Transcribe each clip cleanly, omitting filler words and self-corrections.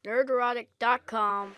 Nerdrotic.com.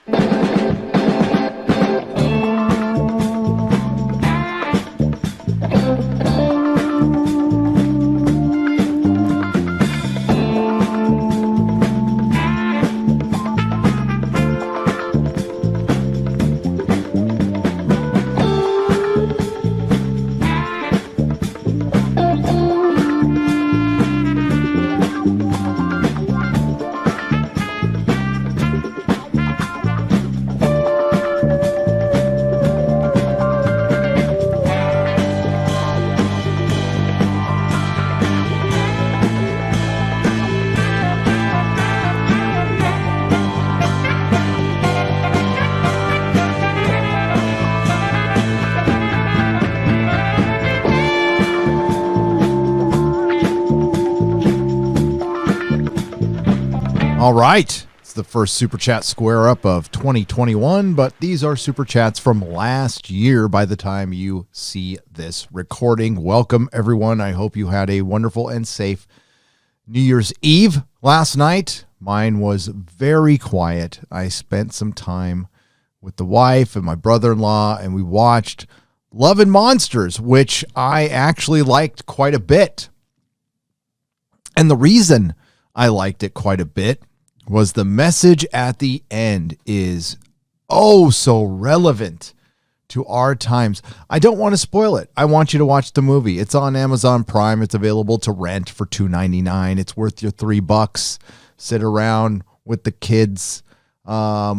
All right. It's the first Super Chat Square Up of 2021, but these are Super Chats from last year by the time you see this recording. Welcome, everyone. I hope you had a wonderful and safe New Year's Eve last night. Mine was very quiet. I spent some time with the wife and my brother-in-law, and we watched Love and Monsters, which I actually liked quite a bit. And the reason I liked it quite a bit was the message at the end is oh so relevant to our times. I don't want to spoil it. I want you to watch the movie. It's on Amazon Prime. It's available to rent for $2.99. It's worth your $3. Sit around with the kids. Yeah,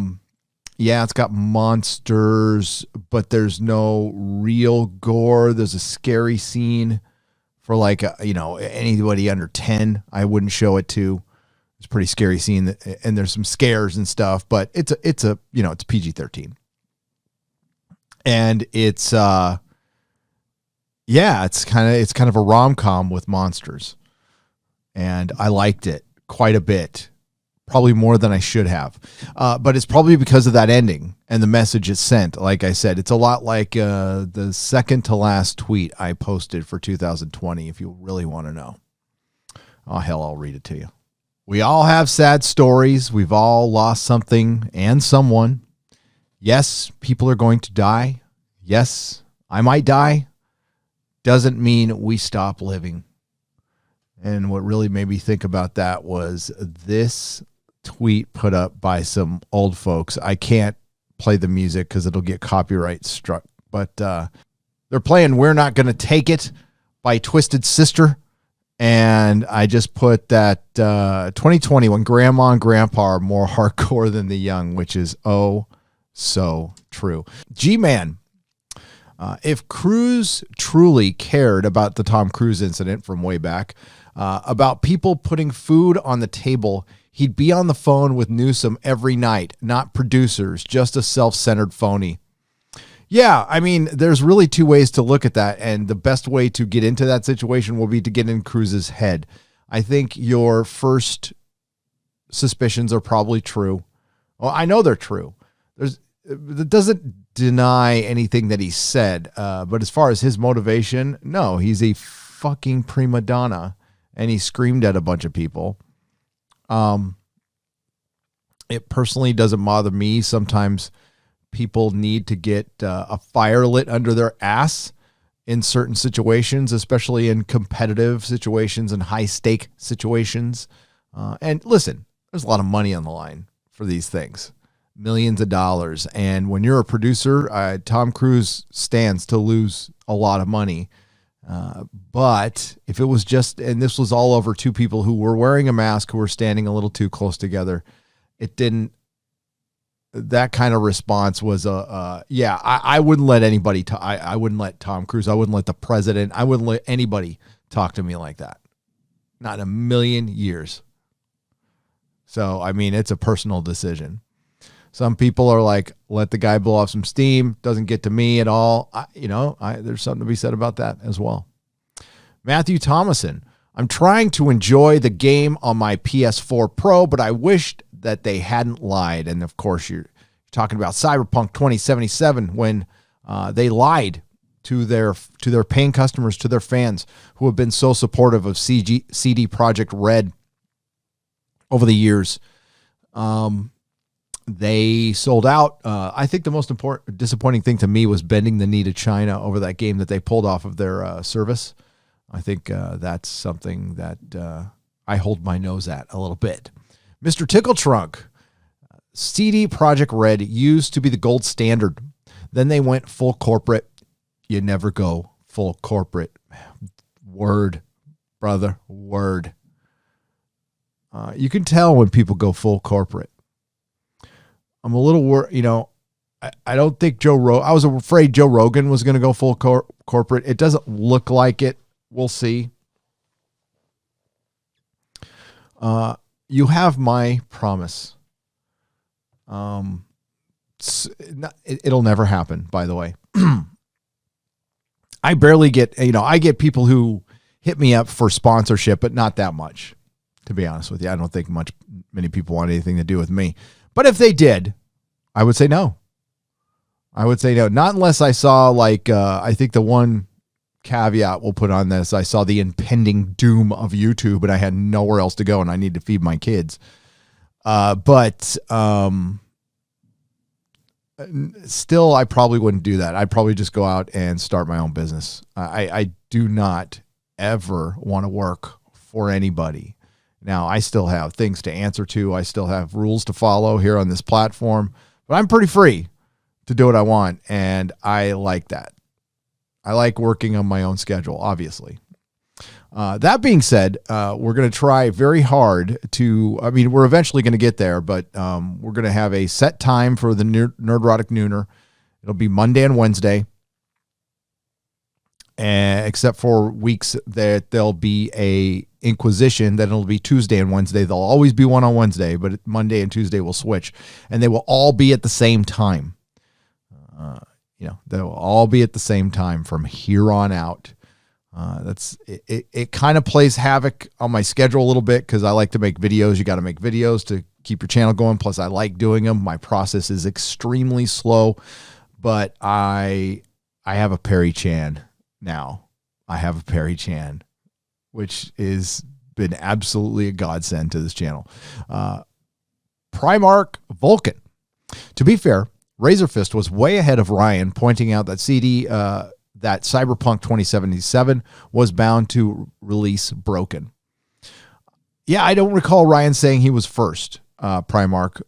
it's got monsters, but there's no real gore. There's a scary scene for anybody under 10. I wouldn't show it to. It's a pretty scary scene, and there's some scares and stuff, but it's PG-13. And it's kind of a rom-com with monsters. And I liked it quite a bit, probably more than I should have. But it's probably because of that ending and the message it sent. Like I said, it's a lot like the second to last tweet I posted for 2020, if you really want to know. Oh, hell, I'll read it to you. We all have sad stories. We've all lost something and someone. Yes, people are going to die. Yes, I might die. Doesn't mean we stop living. And what really made me think about that was this tweet put up by some old folks. I can't play the music because it'll get copyright struck. But they're playing We're Not Gonna Take It by Twisted Sister. And I just put that 2020 when grandma and grandpa are more hardcore than the young, which is oh so true. G-Man, if Cruise truly cared about the Tom Cruise incident from way back, about people putting food on the table, he'd be on the phone with Newsom every night, not producers, just a self-centered phony. Yeah, I mean, there's really two ways to look at that, and the best way to get into that situation will be to get in Cruz's head. I think your first suspicions are probably true. Well, I know they're true. It doesn't deny anything that he said, but as far as his motivation, no, he's a fucking prima donna, and he screamed at a bunch of people. It personally doesn't bother me. Sometimes people need to get a fire lit under their ass in certain situations, especially in competitive situations and high stake situations. And listen, there's a lot of money on the line for these things, millions of dollars. And when you're a producer, Tom Cruise stands to lose a lot of money. But if it was just, and this was all over two people who were wearing a mask, who were standing a little too close together, it didn't, that kind of response was I wouldn't let anybody I wouldn't let Tom Cruise, I wouldn't let the president, I wouldn't let anybody talk to me like that. Not in a million years. So, I mean, it's a personal decision. Some people are like, let the guy blow off some steam, doesn't get to me at all. There's something to be said about that as well. Matthew Thomason, I'm trying to enjoy the game on my PS4 Pro, but I wished that they hadn't lied. And of course, you're talking about Cyberpunk 2077 when they lied to their paying customers, to their fans who have been so supportive of CD Projekt Red over the years. They sold out. I think the most disappointing thing to me was bending the knee to China over that game that they pulled off of their service. I think that's something that I hold my nose at a little bit. Mr. Tickle Trunk, CD Projekt Red used to be the gold standard. Then they went full corporate. You never go full corporate. Word, brother, word. You can tell when people go full corporate. I'm a little worried, I don't think I was afraid Joe Rogan was going to go full corporate. It doesn't look like it. We'll see. You have my promise. It'll never happen, by the way. I barely get, I get people who hit me up for sponsorship, but not that much, to be honest with you. I don't think many people want anything to do with me. But if they did, I would say no. I would say no. Not unless I saw, I think the one caveat we'll put on this, I saw the impending doom of YouTube and I had nowhere else to go and I need to feed my kids. But still, I probably wouldn't do that. I'd probably just go out and start my own business. I do not ever want to work for anybody. Now, I still have things to answer to. I still have rules to follow here on this platform, but I'm pretty free to do what I want, and I like that. I like working on my own schedule, obviously. That being said, we're going to try very hard we're eventually going to get there, but we're going to have a set time for the Nerdrotic Nooner. It'll be Monday and Wednesday, except for weeks that there'll be a Inquisition, then it'll be Tuesday and Wednesday. There'll always be one on Wednesday, but Monday and Tuesday will switch, and they will all be at the same time. They will all be at the same time from here on out. It kind of plays havoc on my schedule a little bit because I like to make videos. You got to make videos to keep your channel going. Plus, I like doing them. My process is extremely slow, but I have a Perry Chan now. I have a Perry Chan, which has been absolutely a godsend to this channel. Primarch Vulcan. To be fair, Razorfist was way ahead of Ryan, pointing out that that Cyberpunk 2077 was bound to release broken. Yeah, I don't recall Ryan saying he was first, Primarch,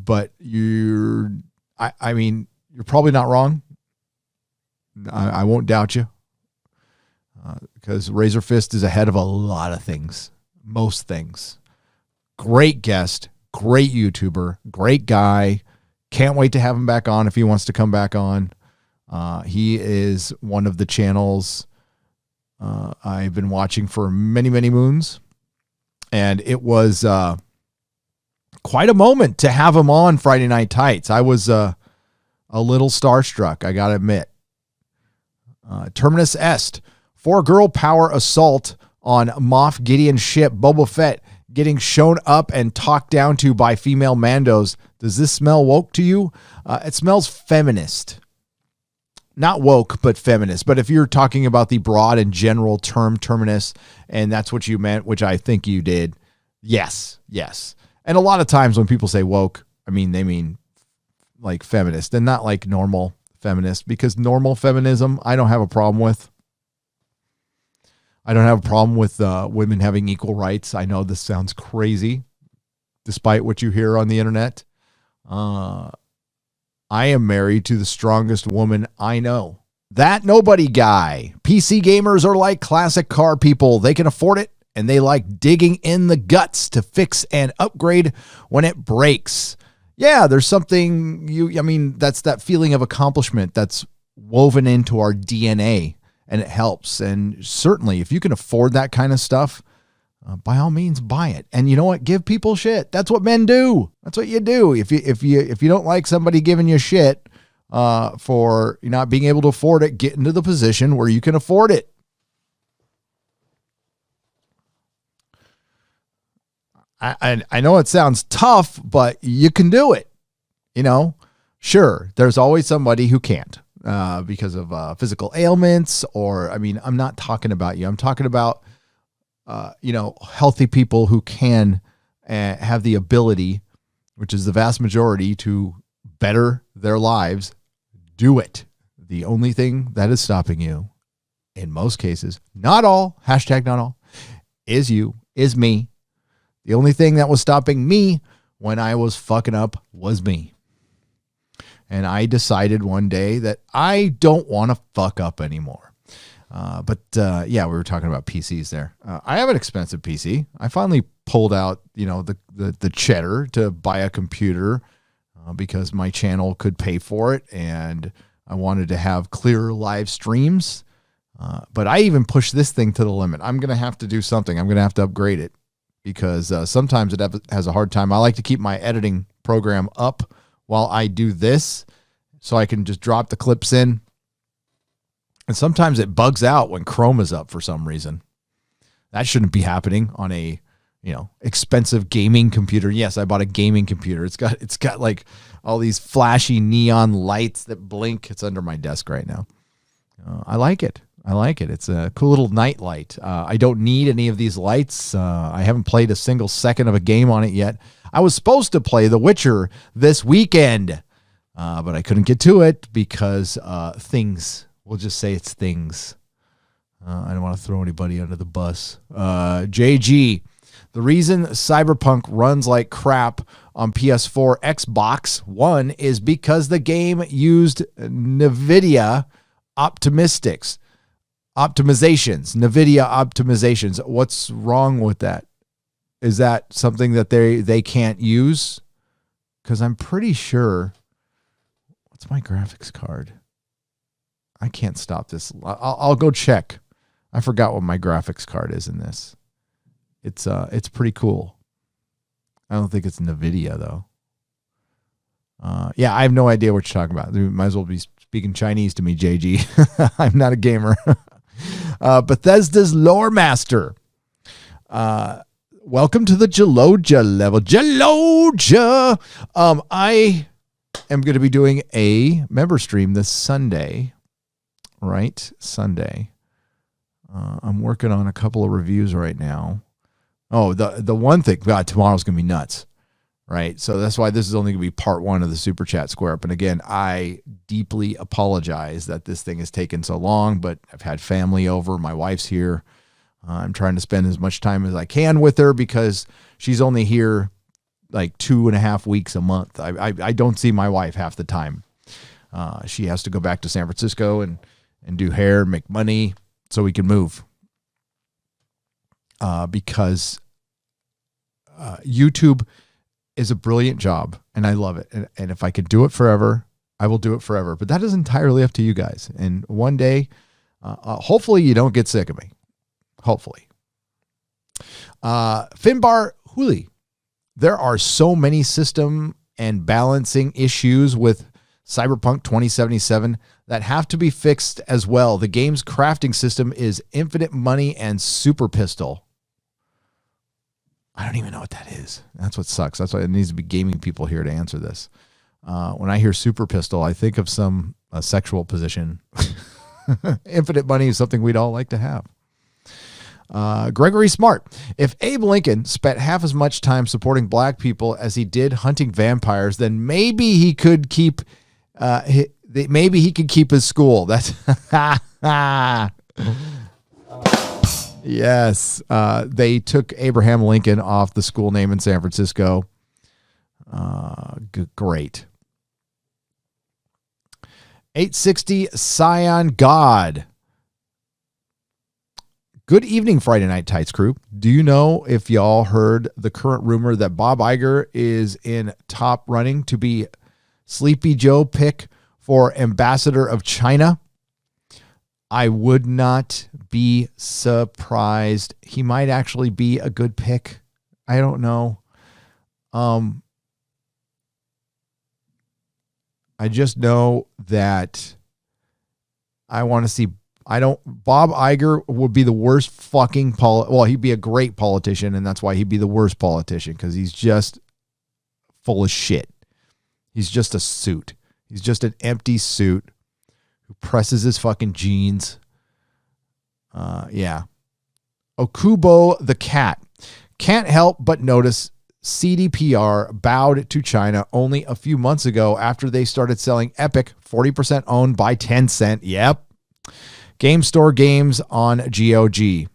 but you're probably not wrong. I won't doubt you, because Razorfist is ahead of a lot of things, most things. Great guest, great YouTuber, great guy. Can't wait to have him back on if he wants to come back on. He is one of the channels I've been watching for many, many moons. And it was quite a moment to have him on Friday Night Tights. I was a little starstruck, I got to admit. Terminus Est. 4-girl power assault on Moff Gideon's ship, Boba Fett, getting shown up and talked down to by female Mandos. Does this smell woke to you? It smells feminist. Not woke, but feminist. But if you're talking about the broad and general term terminus, and that's what you meant, which I think you did, yes. And a lot of times when people say woke, they mean like feminist and not like normal feminist, because normal feminism, I don't have a problem with. I don't have a problem with women having equal rights. I know this sounds crazy, despite what you hear on the internet. I am married to the strongest woman I know. That nobody guy. PC gamers are like classic car people. They can afford it, and they like digging in the guts to fix and upgrade when it breaks. Yeah, there's something that's that feeling of accomplishment that's woven into our DNA, and it helps. And certainly, if you can afford that kind of stuff, by all means, buy it. And you know what? Give people shit. That's what men do. That's what you do. If you don't like somebody giving you shit for not being able to afford it, get into the position where you can afford it. I know it sounds tough, but you can do it. Sure, there's always somebody who can't because of physical ailments, or I'm not talking about you. I'm talking about healthy people who can have the ability which is the vast majority, to better their lives, do it. The only thing that is stopping you, in most cases, not all, hashtag not all, is you, is me. The only thing that was stopping me when I was fucking up was me. And I decided one day that I don't want to fuck up anymore. But we were talking about PCs there. I have an expensive PC. I finally pulled out, the cheddar to buy a computer because my channel could pay for it, and I wanted to have clearer live streams. But I even pushed this thing to the limit. I'm going to have to do something. I'm going to have to upgrade it because sometimes it has a hard time. I like to keep my editing program up while I do this so I can just drop the clips in. And sometimes it bugs out when Chrome is up for some reason. That shouldn't be happening on a, expensive gaming computer. Yes, I bought a gaming computer. It's got like all these flashy neon lights that blink. It's under my desk right now. I like it. It's a cool little night light. I don't need any of these lights. I haven't played a single second of a game on it yet. I was supposed to play The Witcher this weekend, but I couldn't get to it because things. We'll just say it's things. I don't want to throw anybody under the bus. JG, the reason Cyberpunk runs like crap on PS4, Xbox One is because the game used NVIDIA optimizations. NVIDIA optimizations. What's wrong with that? Is that something that they can't use? Because I'm pretty sure. What's my graphics card? I can't stop this. I'll go check. I forgot what my graphics card is in this. It's pretty cool. I don't think it's NVIDIA though. I have no idea what you're talking about. You might as well be speaking Chinese to me, JG. I'm not a gamer. Bethesda's lore master. Welcome to the Jaloja level. Jaloja. I am going to be doing a member stream this Sunday. Right? Sunday. I'm working on a couple of reviews right now. Oh, the one thing, God, tomorrow's going to be nuts. Right? So that's why this is only going to be part one of the Super Chat Square Up. And again, I deeply apologize that this thing has taken so long, but I've had family over. My wife's here. I'm trying to spend as much time as I can with her because she's only here like 2.5 weeks a month. I don't see my wife half the time. She has to go back to San Francisco and do hair, make money so we can move. Because YouTube is a brilliant job and I love it. And if I could do it forever, I will do it forever. But that is entirely up to you guys. And one day, hopefully you don't get sick of me. Hopefully. Finbar Huli. There are so many system and balancing issues with Cyberpunk 2077 that have to be fixed as well. The game's crafting system is infinite money and super pistol. I don't even know what that is. That's what sucks. That's why it needs to be gaming people here to answer this. When I hear super pistol, I think of some sexual position. Infinite money is something we'd all like to have. Gregory Smart. If Abe Lincoln spent half as much time supporting black people as he did hunting vampires, then maybe he could keep his school. That's yes. They took Abraham Lincoln off the school name in San Francisco. Great. 860 Scion God. Good evening, Friday Night Tights crew. Do you know if y'all heard the current rumor that Bob Iger is in top running to be Sleepy Joe pick for ambassador of China? I would not be surprised. He might actually be a good pick. I don't know. I just know that I want to see. Bob Iger would be the worst fucking he'd be a great politician, and that's why he'd be the worst politician, because he's just full of shit. He's just a suit. He's just an empty suit who presses his fucking jeans. Yeah. Okubo the cat. Can't help but notice CDPR bowed to China only a few months ago after they started selling Epic, 40% owned by Tencent. Yep. Game Store games on GOG.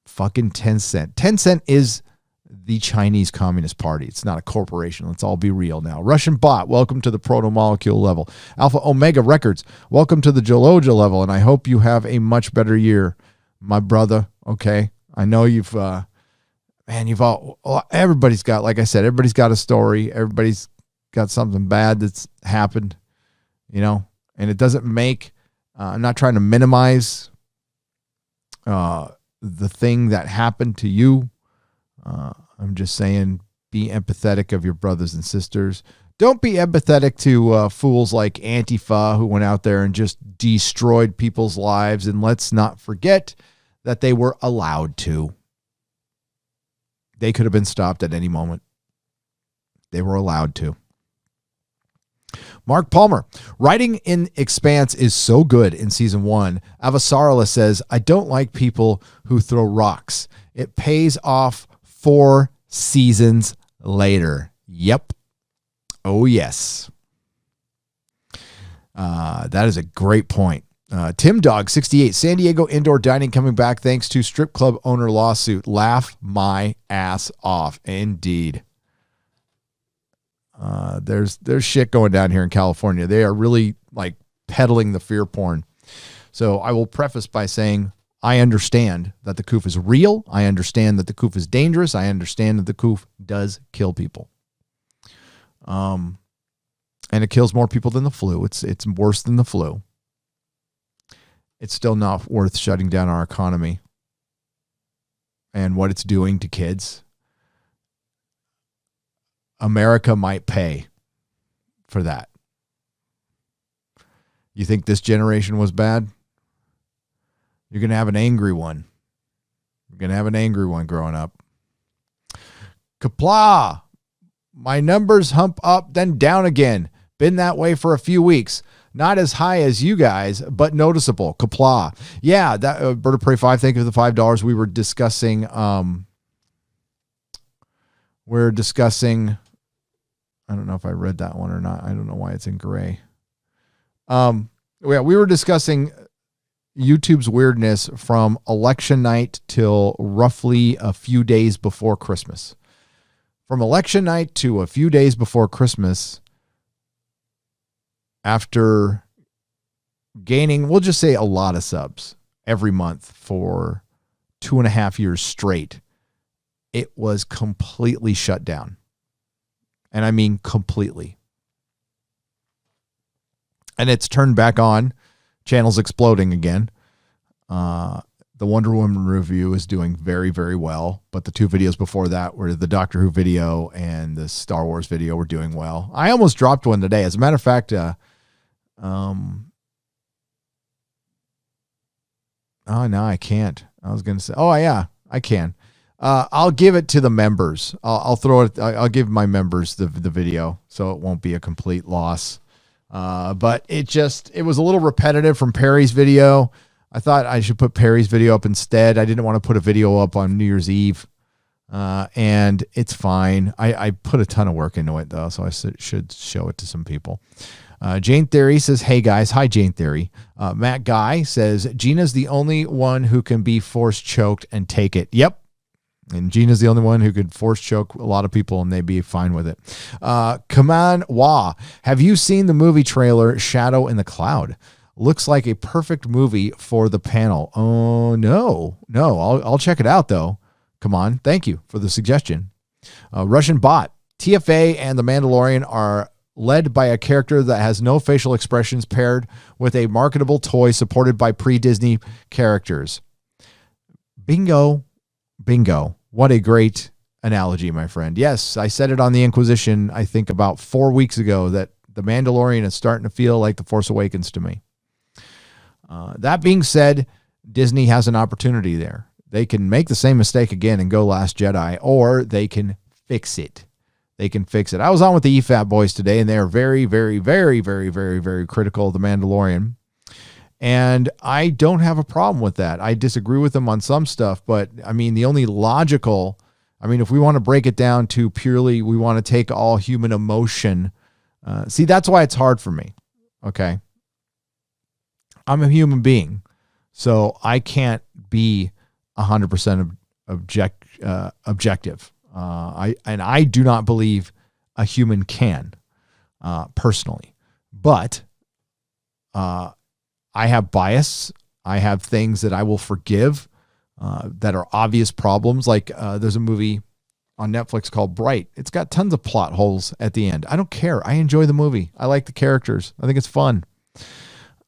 Fucking Tencent. Tencent is the Chinese Communist Party. It's not a corporation. Let's all be real now. Russian bot, welcome to the proto-molecule level. Alpha Omega Records, welcome to the Joloja level, and I hope you have a much better year, my brother. Okay? I know everybody's got, like I said, everybody's got a story. Everybody's got something bad that's happened, and it doesn't make, I'm not trying to minimize the thing that happened to you. I'm just saying, be empathetic of your brothers and sisters. Don't be empathetic to fools like Antifa who went out there and just destroyed people's lives. And let's not forget that they were allowed to. They could have been stopped at any moment. They were allowed to. Mark Palmer, writing in Expanse is so good in season 1. Avasarala says, I don't like people who throw rocks. It pays off 4 seasons later. Yep. Oh, yes. That is a great point. Tim Dog 68, San Diego indoor dining coming back thanks to strip club owner lawsuit. Laugh my ass off. Indeed. There's shit going down here in California. They are really like peddling the fear porn. So I will preface by saying I understand that the coof is real. I understand that the coof is dangerous. I understand that the coof does kill people. And it kills more people than the flu. It's worse than the flu. It's still not worth shutting down our economy and what it's doing to kids. America might pay for that. You think this generation was bad? You're going to have an angry one. You're going to have an angry one growing up. Kapla. My numbers hump up, then down again. Been that way for a few weeks. Not as high as you guys, but noticeable. Kapla. Yeah, that Bird of Prey 5, thank you for the $5. We were discussing, I don't know if I read that one or not. I don't know why it's in gray. Yeah, we were discussing YouTube's weirdness from election night till roughly a few days before Christmas. From election night to a few days before Christmas, after gaining, we'll just say a lot of subs every month for 2.5 years straight, it was completely shut down. And I mean completely. And it's turned back on. Channel's exploding again. The Wonder Woman review is doing very, very well. But the 2 videos before that were the Doctor Who video and the Star Wars video were doing well. I almost dropped one today. As a matter of fact, oh, no, I can't. I was going to say, oh, yeah, I can. I'll give it to the members. I'll throw it. I'll give my members the video so it won't be a complete loss. But it was a little repetitive from Perry's video. I thought I should put Perry's video up instead. I didn't want to put a video up on New Year's Eve. And it's fine. I put a ton of work into it though, so I should show it to some people. Jane Theory says, hey guys. Hi, Jane Theory. Matt Guy says, Gina's the only one who can be force choked and take it. Yep. And Gina's the only one who could force choke a lot of people and they'd be fine with it. Come on, Wah. Have you seen the movie trailer Shadow in the Cloud? Looks like a perfect movie for the panel. Oh, no. I'll check it out, though. Come on. Thank you for the suggestion. Russian bot. TFA and The Mandalorian are led by a character that has no facial expressions paired with a marketable toy supported by pre-Disney characters. Bingo. What a great analogy, my friend. Yes, I said it on the Inquisition, I think about 4 weeks ago, that The Mandalorian is starting to feel like The Force Awakens to me. That being said, Disney has an opportunity there. They can make the same mistake again and go Last Jedi, or they can fix it. I was on with the EFAP boys today, and they are very, very, very, very, very, very critical of The Mandalorian. And I don't have a problem with that. I disagree with them on some stuff, but I mean, the only logical, I mean, if we want to break it down to purely, we want to take all human emotion. See, that's why it's hard for me. Okay. I'm a human being, so I can't be 100% objective. I do not believe a human can, personally, but I have bias. I have things that I will forgive that are obvious problems. Like there's a movie on Netflix called Bright. It's got tons of plot holes at the end. I don't care. I enjoy the movie. I like the characters. I think it's fun.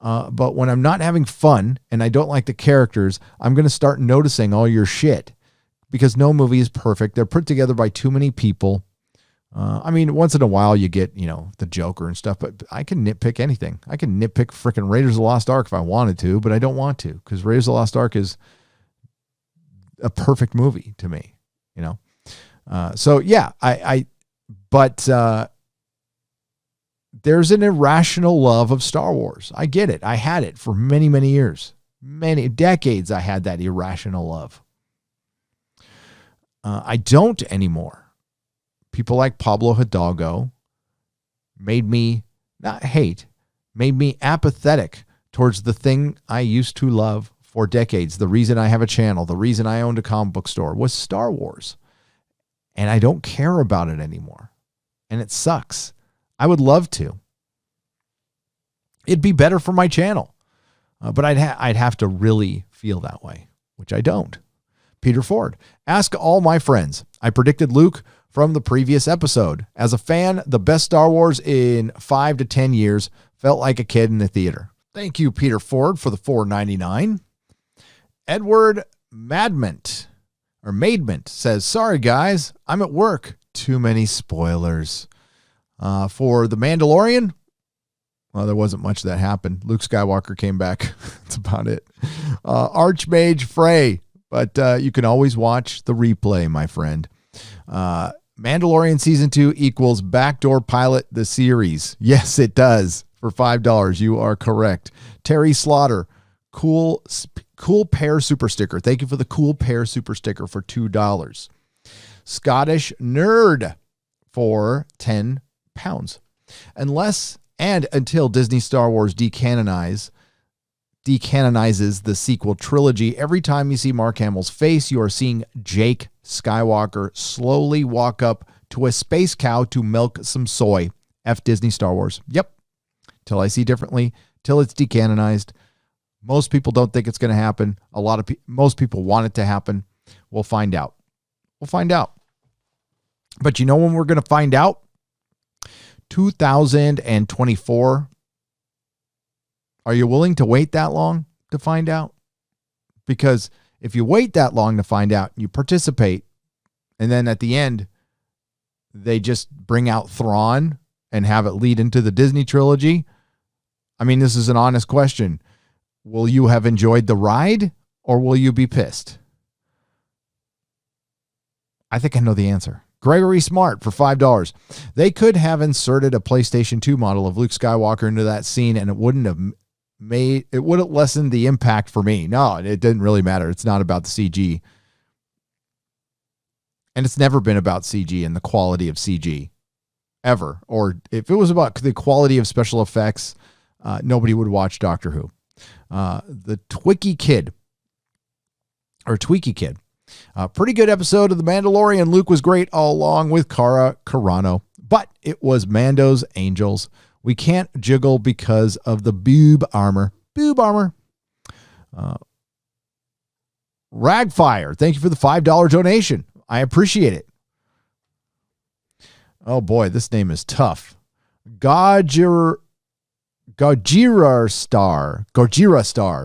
But when I'm not having fun and I don't like the characters, I'm going to start noticing all your shit, because no movie is perfect. They're put together by too many people. I mean, once in a while you get, the Joker and stuff, but I can nitpick anything. I can nitpick freaking Raiders of the Lost Ark if I wanted to, but I don't want to, because Raiders of the Lost Ark is a perfect movie to me, So yeah, but there's an irrational love of Star Wars. I get it. I had it for many, many years, many decades. I had that irrational love. I don't anymore. People like Pablo Hidalgo made me apathetic towards the thing I used to love for decades. The reason I have a channel, the reason I owned a comic book store was Star Wars. And I don't care about it anymore. And it sucks. I would love to. It'd be better for my channel. But I'd have to really feel that way, which I don't. Peter Ford, ask all my friends. I predicted Luke from the previous episode. As a fan, the best Star Wars in 5 to 10 years. Felt like a kid in the theater. Thank you, Peter Ford, for the $4.99. Edward Madment says, sorry guys, I'm at work. Too many spoilers. For The Mandalorian, well, there wasn't much that happened. Luke Skywalker came back. That's about it. Archmage Frey, but you can always watch the replay, my friend. Mandalorian Season 2 equals Backdoor Pilot the series. Yes, it does. For $5. You are correct. Terry Slaughter, cool pair super sticker. Thank you for the cool pair super sticker for $2. Scottish Nerd for £10. Unless and until Disney Star Wars decanonizes the sequel trilogy, every time you see Mark Hamill's face, you are seeing Jake Skywalker slowly walk up to a space cow to milk some soy. F Disney Star Wars. Yep. Till I see differently, till it's decanonized. Most people don't think it's going to happen. Most people want it to happen. We'll find out. But you know when we're going to find out? 2024. Are you willing to wait that long to find out? Because if you wait that long to find out, you participate, and then at the end, they just bring out Thrawn and have it lead into the Disney trilogy. I mean, this is an honest question. Will you have enjoyed the ride, or will you be pissed? I think I know the answer. Gregory Smart for $5. They could have inserted a PlayStation 2 model of Luke Skywalker into that scene, and it wouldn't lessen the impact for me. No, it didn't really matter. It's not about the CG. And it's never been about CG and the quality of CG. Ever. Or if it was about the quality of special effects, nobody would watch Doctor Who. The Tweaky Kid. Pretty good episode of The Mandalorian. Luke was great all along with Cara Carano, but it was Mando's Angels. We can't jiggle because of the boob armor. Ragfire, thank you for the $5 donation. I appreciate it. Oh boy, this name is tough. Gojira Star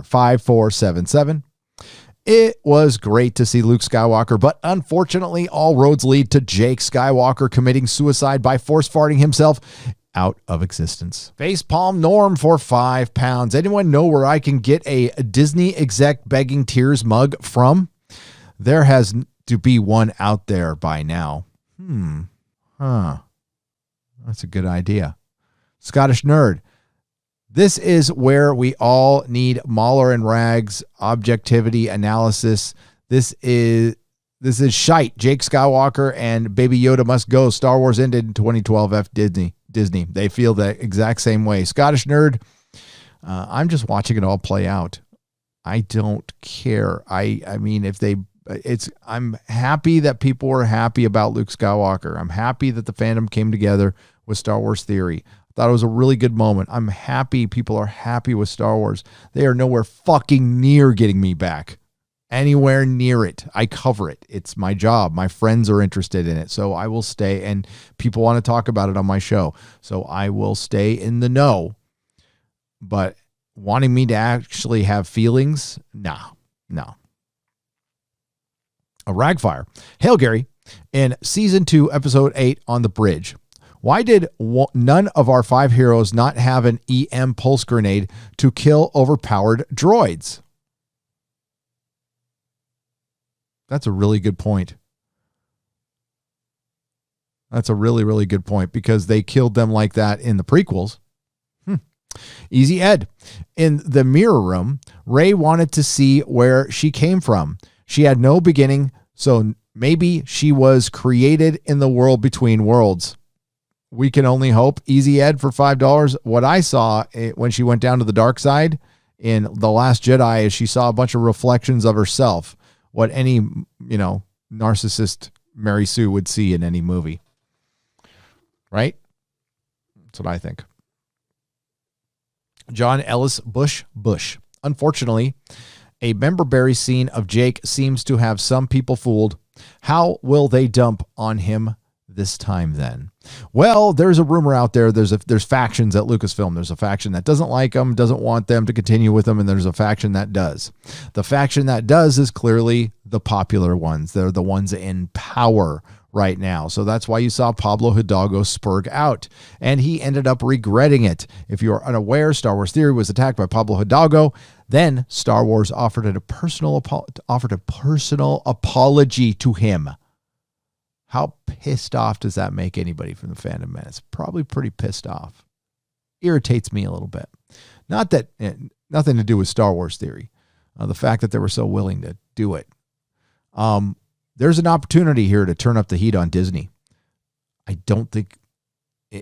5477. It was great to see Luke Skywalker, but unfortunately, all roads lead to Jake Skywalker committing suicide by force farting himself out of existence. Facepalm Norm for £5. Anyone know where I can get a Disney exec begging tears mug from? There has to be one out there by now. That's a good idea. Scottish Nerd. This is where we all need Mahler and Rags objectivity analysis. This This is shite. Jake Skywalker and Baby Yoda must go. Star Wars ended in 2012. F Disney. They feel the exact same way. Scottish Nerd. I'm just watching it all play out. I don't care. I mean, I'm happy that people were happy about Luke Skywalker. I'm happy that the fandom came together with Star Wars Theory. I thought it was a really good moment. I'm happy people are happy with Star Wars. They are nowhere fucking near getting me back. Anywhere near it. I cover it. It's my job. My friends are interested in it. So I will stay, and people want to talk about it on my show. So I will stay in the know. But wanting me to actually have feelings? No. A Ragfire. Hail, Gary. In season 2, episode 8 on the bridge. Why did none of our 5 heroes not have an EM pulse grenade to kill overpowered droids? That's a really good point. That's a really, really good point, because they killed them like that in the prequels. Easy Ed. In the mirror room, Rey wanted to see where she came from. She had no beginning, so maybe she was created in the world between worlds. We can only hope. Easy Ed for $5. What I saw when she went down to the dark side in The Last Jedi is she saw a bunch of reflections of herself. What any, narcissist Mary Sue would see in any movie. Right? That's what I think. John Ellis Bush. Unfortunately, a member berry scene of Jake seems to have some people fooled. How will they dump on him this time then? Well, there's a rumor out there. There's factions at Lucasfilm. There's a faction that doesn't like them, doesn't want them to continue with them, and there's a faction that does. The faction that does is clearly the popular ones. They're the ones in power right now. So that's why you saw Pablo Hidalgo spurg out, and he ended up regretting it. If you are unaware, Star Wars Theory was attacked by Pablo Hidalgo. Then Star Wars offered a personal apology to him. How pissed off does that make anybody from the fandom, man? It's probably pretty pissed off. Irritates me a little bit. Not that, nothing to do with Star Wars Theory. The fact that they were so willing to do it. There's an opportunity here to turn up the heat on Disney. I don't think,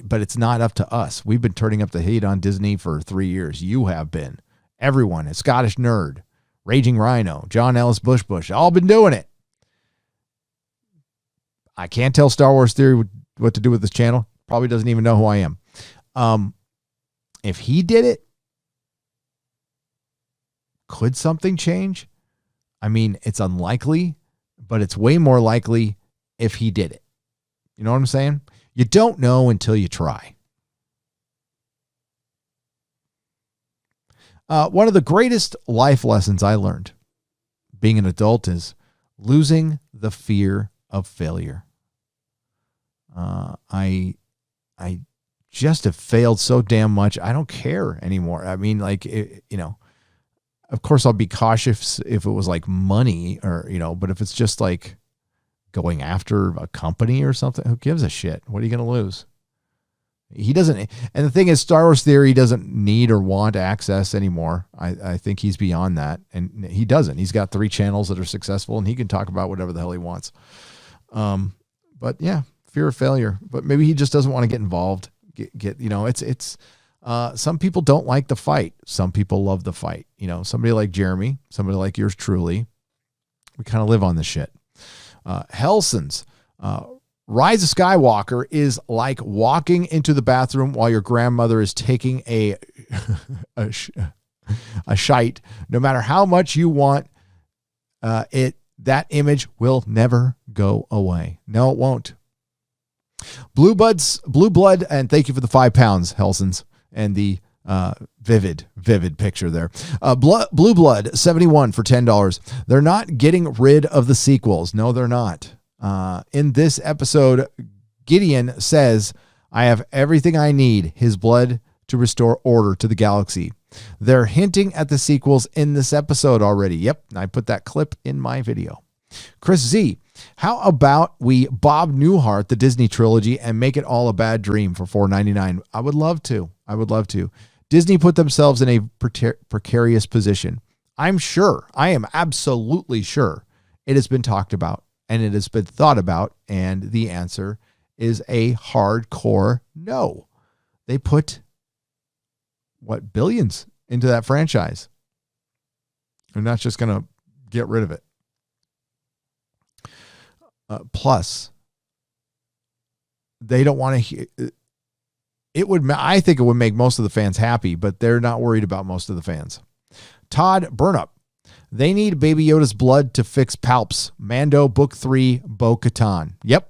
but it's not up to us. We've been turning up the heat on Disney for 3 years. You have been. Everyone, a Scottish Nerd, Raging Rhino, John Ellis Bush, all been doing it. I can't tell Star Wars Theory what to do with this channel. Probably doesn't even know who I am. If he did it, could something change? I mean, it's unlikely, but it's way more likely if he did it. You know what I'm saying? You don't know until you try. One of the greatest life lessons I learned being an adult is losing the fear of failure. I just have failed so damn much. I don't care anymore. I mean, of course I'll be cautious if it was like money or, but if it's just like going after a company or something, who gives a shit? What are you going to lose? He doesn't. And the thing is, Star Wars Theory doesn't need or want access anymore. I think he's beyond that. And he doesn't. He's got 3 channels that are successful and he can talk about whatever the hell he wants. But yeah, fear of failure, but maybe he just doesn't want to get involved. Some people don't like the fight. Some people love the fight. Somebody like Jeremy, somebody like yours truly, we kind of live on this shit. Helson's, Rise of Skywalker is like walking into the bathroom while your grandmother is taking a shite. No matter how much you want it, that image will never go away. No, it won't. Blue Blood, and thank you for the £5, Helsons, and the vivid picture there. Blue Blood 71 for $10. They're not getting rid of the sequels. No, they're not. In this episode, Gideon says, I have everything I need, his blood, to restore order to the galaxy. They're hinting at the sequels in this episode already. Yep, I put that clip in my video. Chris Z, how about we Bob Newhart the Disney trilogy and make it all a bad dream for $4.99? I would love to. Disney put themselves in a precarious position. I am absolutely sure it has been talked about and it has been thought about, and the answer is a hardcore no. They put, billions into that franchise. They're not just going to get rid of it. Plus, they don't want to hear. I think it would make most of the fans happy, but they're not worried about most of the fans. Todd Burnup. They need Baby Yoda's blood to fix Palps. Mando, Book 3, Bo-Katan. Yep.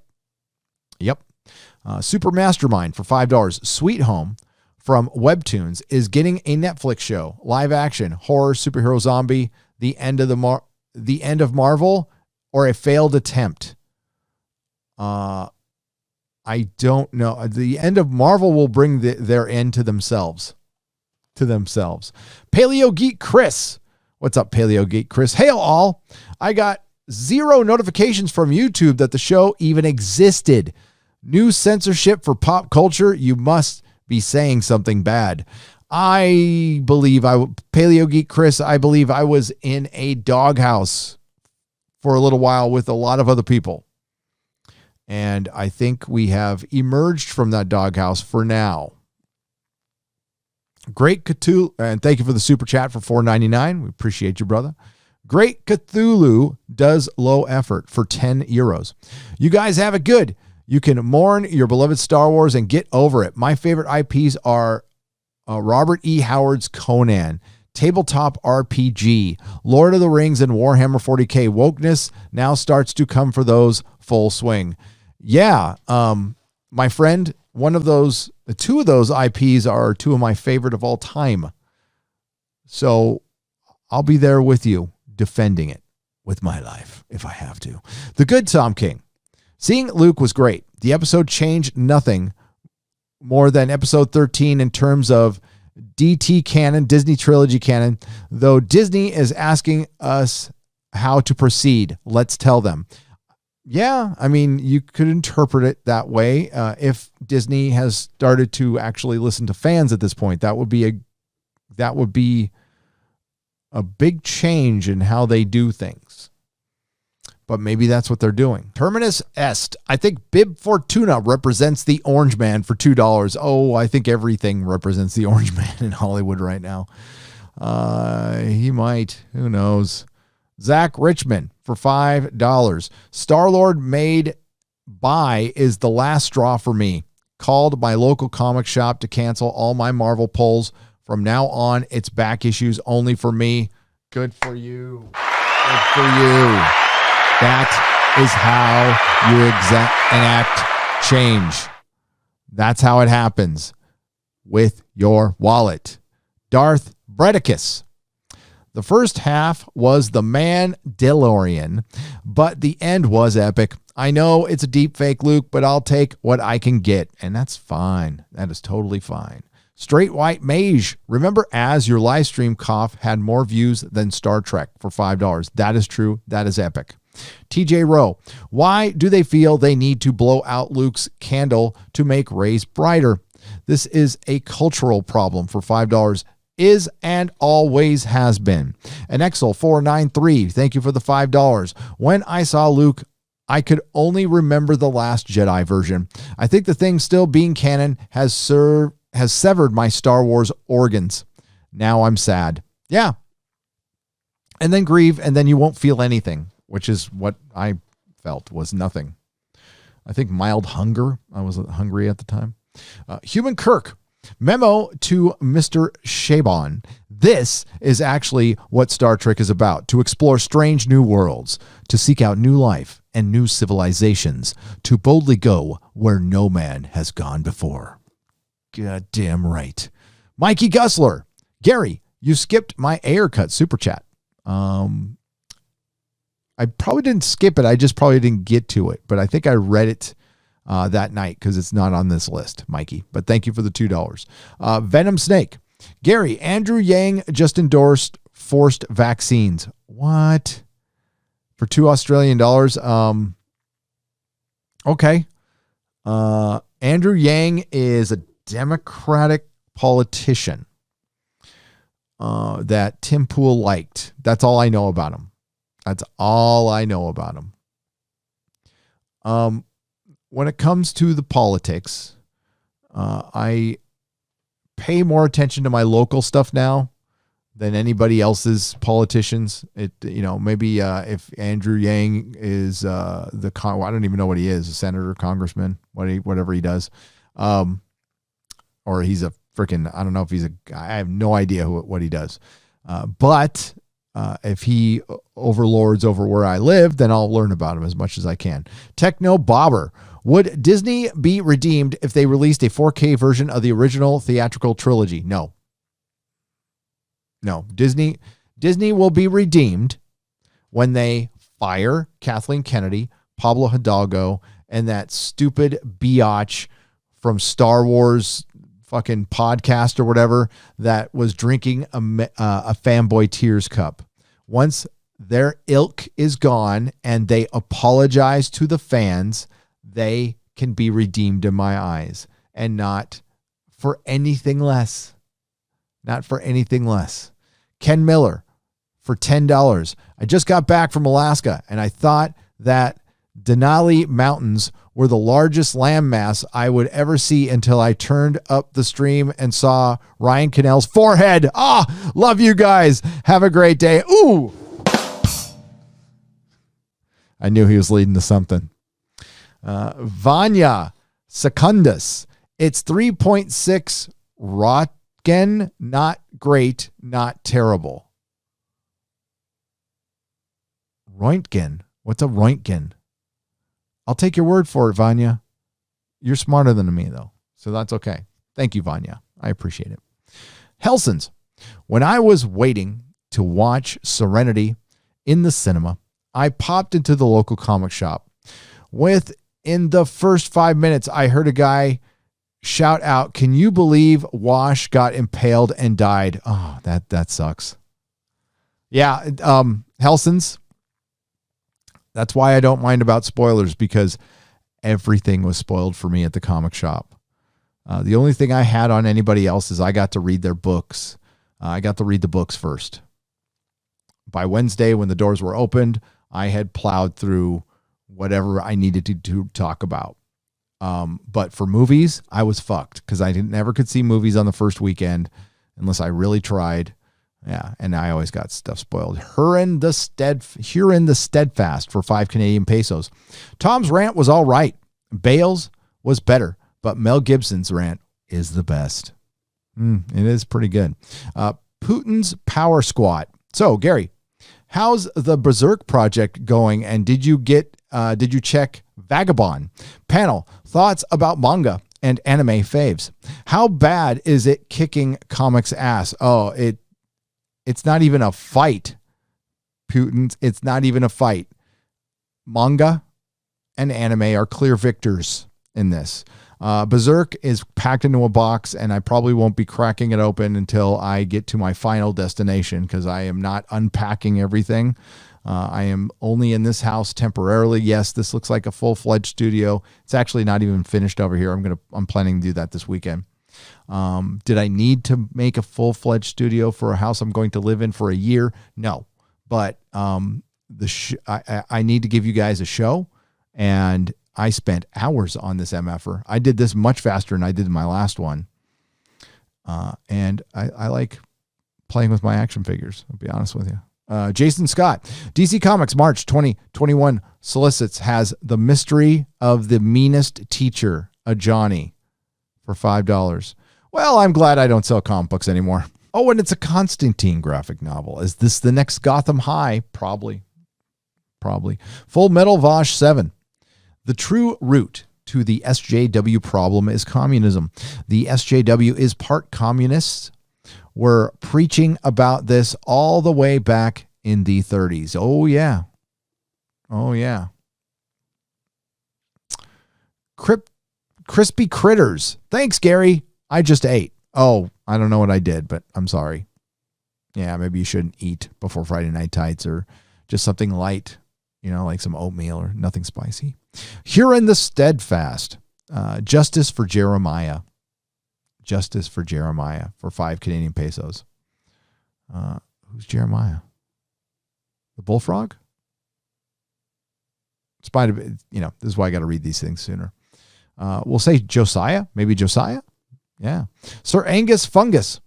Super Mastermind for $5. Sweet Home from Webtoons is getting a Netflix show. Live action, horror, superhero, zombie, the end of Marvel, or a failed attempt. I don't know. The end of Marvel will bring their end to themselves. Paleo Geek Chris. What's up, Paleo Geek Chris? Hail all. I got 0 notifications from YouTube that the show even existed. New censorship for pop culture. You must be saying something bad. Paleo Geek Chris, I believe I was in a doghouse for a little while with a lot of other people. And I think we have emerged from that doghouse for now. Great Cthulhu, and thank you for the super chat for $4.99. We appreciate you, brother. Great Cthulhu does low effort for €10. You guys have it good. You can mourn your beloved Star Wars and get over it. My favorite IPs are Robert E. Howard's Conan, tabletop RPG, Lord of the Rings, and Warhammer 40K. Wokeness now starts to come for those full swing. Yeah, my friend, two of those IPs are two of my favorite of all time. So I'll be there with you, defending it with my life if I have to. The Good Tom King. Seeing Luke was great. The episode changed nothing more than episode 13 in terms of DT canon, Disney trilogy canon, though Disney is asking us how to proceed. Let's tell them. Yeah, I mean, you could interpret it that way. If Disney has started to actually listen to fans at this point, that would be a big change in how they do things. But maybe that's what they're doing. Terminus Est. I think Bib Fortuna represents the Orange Man for $2. Oh, I think everything represents the Orange Man in Hollywood right now. He might. Who knows? Zach Richmond for $5. Star-Lord made by is the last straw for me. Called my local comic shop to cancel all my Marvel polls. From now on, it's back issues only for me. Good for you. Good for you. That is how you enact change. That's how it happens with your wallet. Darth Bredicus. The first half was the Mandalorian, but the end was epic. I know it's a deep fake, Luke, but I'll take what I can get, and that's fine. That is totally fine. Straight White Mage. Remember, as your live stream cough had more views than Star Trek for $5. That is true. That is epic. TJ Rowe. Why do they feel they need to blow out Luke's candle to make Rey's brighter? This is a cultural problem for $5. Is and always has been. An Exel 493. Thank you for the $5. When I saw Luke, I could only remember the Last Jedi version. I think the thing still being canon has severed my Star Wars organs. Now I'm sad. Yeah. And then grieve, and then you won't feel anything, which is what I felt was nothing. I think mild hunger. I was hungry at the time. Human Kirk. Memo to Mr. Chabon. This is actually what Star Trek is about. To explore strange new worlds. To seek out new life and new civilizations. To boldly go where no man has gone before. Goddamn right. Mikey Gussler. Gary, you skipped my haircut super chat. I probably didn't skip it. I just probably didn't get to it. But I think I read it that night because it's not on this list, Mikey. But thank you for the $2. Venom Snake. Gary, Andrew Yang just endorsed forced vaccines. What? For $2 Australian. Okay. Andrew Yang is a Democratic politician that Tim Pool liked. That's all I know about him. That's all I know about him. When it comes to the politics, I pay more attention to my local stuff now than anybody else's politicians. Maybe if Andrew Yang is I don't even know what he is, a senator, congressman, whatever he does, or he's a freaking, I don't know if I have no idea what he does. But if he overlords over where I live, then I'll learn about him as much as I can. Techno Bobber. Would Disney be redeemed if they released a 4K version of the original theatrical trilogy? No. Disney will be redeemed when they fire Kathleen Kennedy, Pablo Hidalgo, and that stupid biatch from Star Wars fucking podcast or whatever that was drinking a fanboy tears cup. Once their ilk is gone and they apologize to the fans, they can be redeemed in my eyes, and not for anything less. Not for anything less. Ken Miller for $10. I just got back from Alaska and I thought that Denali Mountains were the largest landmass I would ever see until I turned up the stream and saw Ryan Cannell's forehead. Love you guys. Have a great day. Ooh. I knew he was leading to something. Vanya Secundus. It's 3.6 Röntgen. Not great, not terrible. Röntgen. What's a Röntgen? I'll take your word for it, Vanya. You're smarter than me, though, so that's okay. Thank you, Vanya. I appreciate it. Helsons. When I was waiting to watch Serenity in the cinema, I popped into the local comic shop. Within the first 5 minutes, I heard a guy shout out, "Can you believe Wash got impaled and died?" Oh, that sucks. Yeah, Helsons. That's why I don't mind about spoilers, because everything was spoiled for me at the comic shop. The only thing I had on anybody else is I got to read their books. I got to read the books first. By Wednesday, when the doors were opened, I had plowed through whatever I needed to talk about. But for movies, I was fucked because I never could see movies on the first weekend unless I really tried. Yeah, and I always got stuff spoiled. Huron the Steadfast for 5 Canadian pesos. Tom's rant was all right. Bale's was better, but Mel Gibson's rant is the best. It is pretty good. Putin's Power Squat. So, Gary, how's the Berserk project going? And did you check Vagabond? Panel, thoughts about manga and anime faves. How bad is it kicking comics ass? Oh, it's not even a fight, Putin. It's not even a fight. Manga and anime are clear victors in this. Berserk is packed into a box, and I probably won't be cracking it open until I get to my final destination, because I am not unpacking everything. I am only in this house temporarily. Yes, this looks like a full-fledged studio. It's actually not even finished over here. I'm planning to do that this weekend. Did I need to make a full-fledged studio for a house I'm going to live in for a year? No, but I need to give you guys a show, and I spent hours on this MFer. I did this much faster than I did my last one, and I like playing with my action figures, I'll be honest with you. Jason Scott, DC Comics March 2021 solicits has The Mystery of the Meanest Teacher, a Johnny, for $5. Well, I'm glad I don't sell comic books anymore. Oh, and it's a Constantine graphic novel. Is this the next Gotham High? Probably. Full Metal Vosh 7. The true root to the SJW problem is communism. The SJW is part communists. We're preaching about this all the way back in the 30s. Oh, yeah. Crispy Critters. Thanks, Gary. I just ate. Oh, I don't know what I did, but I'm sorry. Yeah, maybe you shouldn't eat before Friday Night Tights, or just something light, like some oatmeal or nothing spicy. Huron the Steadfast. Justice for Jeremiah. Justice for Jeremiah for 5 Canadian pesos. Who's Jeremiah? The bullfrog? Spite of it, this is why I got to read these things sooner. We'll say Josiah, maybe Josiah. Yeah. Sir Angus Fungus.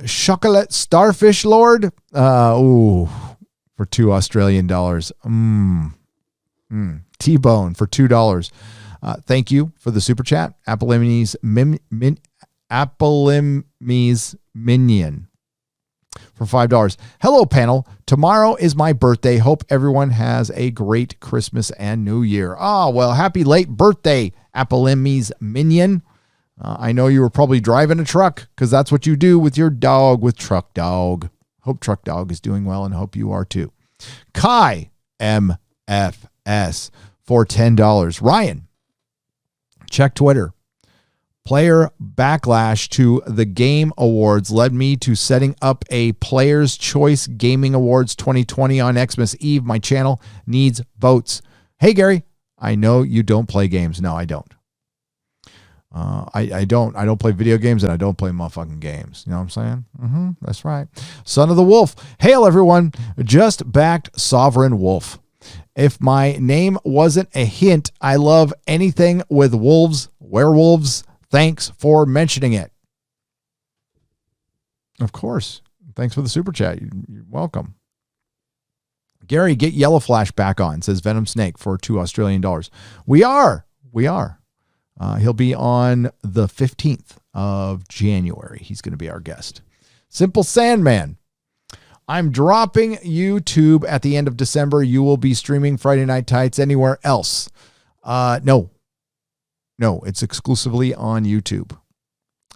Chocolate Starfish Lord. For $2 Australian. T-Bone for $2. Thank you for the super chat. Applemies Minion for $5. Hello, panel. Tomorrow is my birthday. Hope everyone has a great Christmas and New Year. Well, happy late birthday, Applemies Minion. I know you were probably driving a truck because that's what you do with your dog, with Truck Dog. Hope Truck Dog is doing well and hope you are too. Kai MFS for $10. Ryan, check Twitter. Player backlash to the Game Awards led me to setting up a Player's Choice Gaming Awards 2020 on Xmas Eve. My channel needs votes. Hey, Gary, I know you don't play games. No, I don't. I don't play video games, and I don't play motherfucking games. You know what I'm saying? That's right. Son of the Wolf. Hail, everyone. Just backed Sovereign Wolf. If my name wasn't a hint, I love anything with wolves, werewolves. Thanks for mentioning it. Of course. Thanks for the super chat. You're welcome. Gary, get Yellow Flash back on, says Venom Snake for $2 Australian. We are. He'll be on the 15th of January. He's going to be our guest. Simple Sandman. I'm dropping YouTube at the end of December. You will be streaming Friday Night Tights anywhere else. No, it's exclusively on YouTube.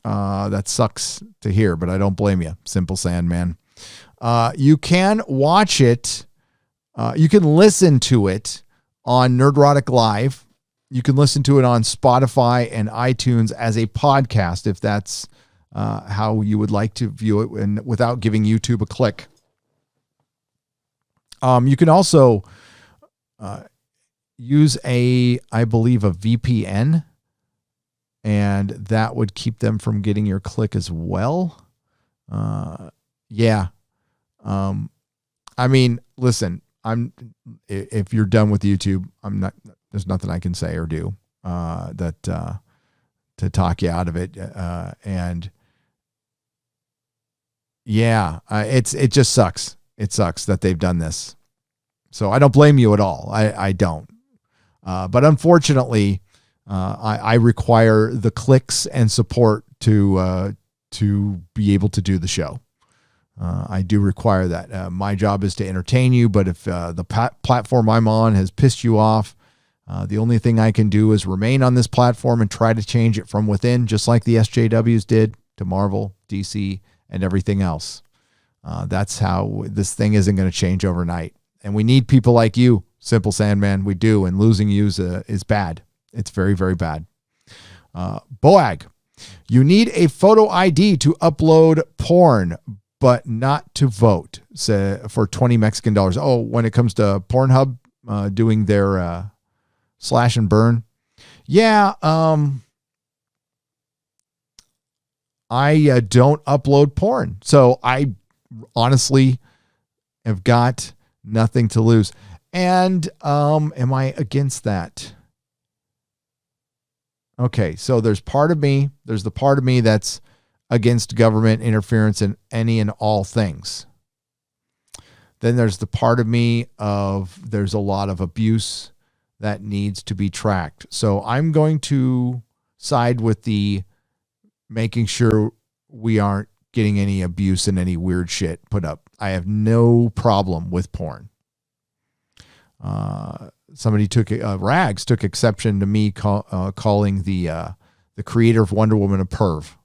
That sucks to hear, but I don't blame you, Simple Sandman. You can watch it. You can listen to it on Nerdrotic Live. You can listen to it on Spotify and iTunes as a podcast if that's how you would like to view it and without giving YouTube a click. You can also use I believe, a VPN, and that would keep them from getting your click as well. Yeah. I mean, listen, if you're done with YouTube, there's nothing I can say or do to talk you out of it. And yeah, it just sucks. It sucks that they've done this. So I don't blame you at all. I don't. But unfortunately, I require the clicks and support to be able to do the show. I do require that. My job is to entertain you, but if the platform I'm on has pissed you off, the only thing I can do is remain on this platform and try to change it from within, just like the SJWs did to Marvel, DC, and everything else. That's how this thing isn't going to change overnight. And we need people like you, Simple Sandman. We do, and losing you is bad. It's very, very bad. Boag, you need a photo ID to upload porn, but not to vote, for 20 Mexican dollars. Oh, when it comes to Pornhub doing their slash and burn. Yeah, I don't upload porn. So I honestly have got nothing to lose. And am I against that? Okay, so there's the part of me that's against government interference in any and all things. Then there's the part of me there's a lot of abuse that needs to be tracked. So I'm going to side with the making sure we aren't getting any abuse and any weird shit put up. I have no problem with porn. Somebody Rags took exception to me calling the creator of Wonder Woman a perv.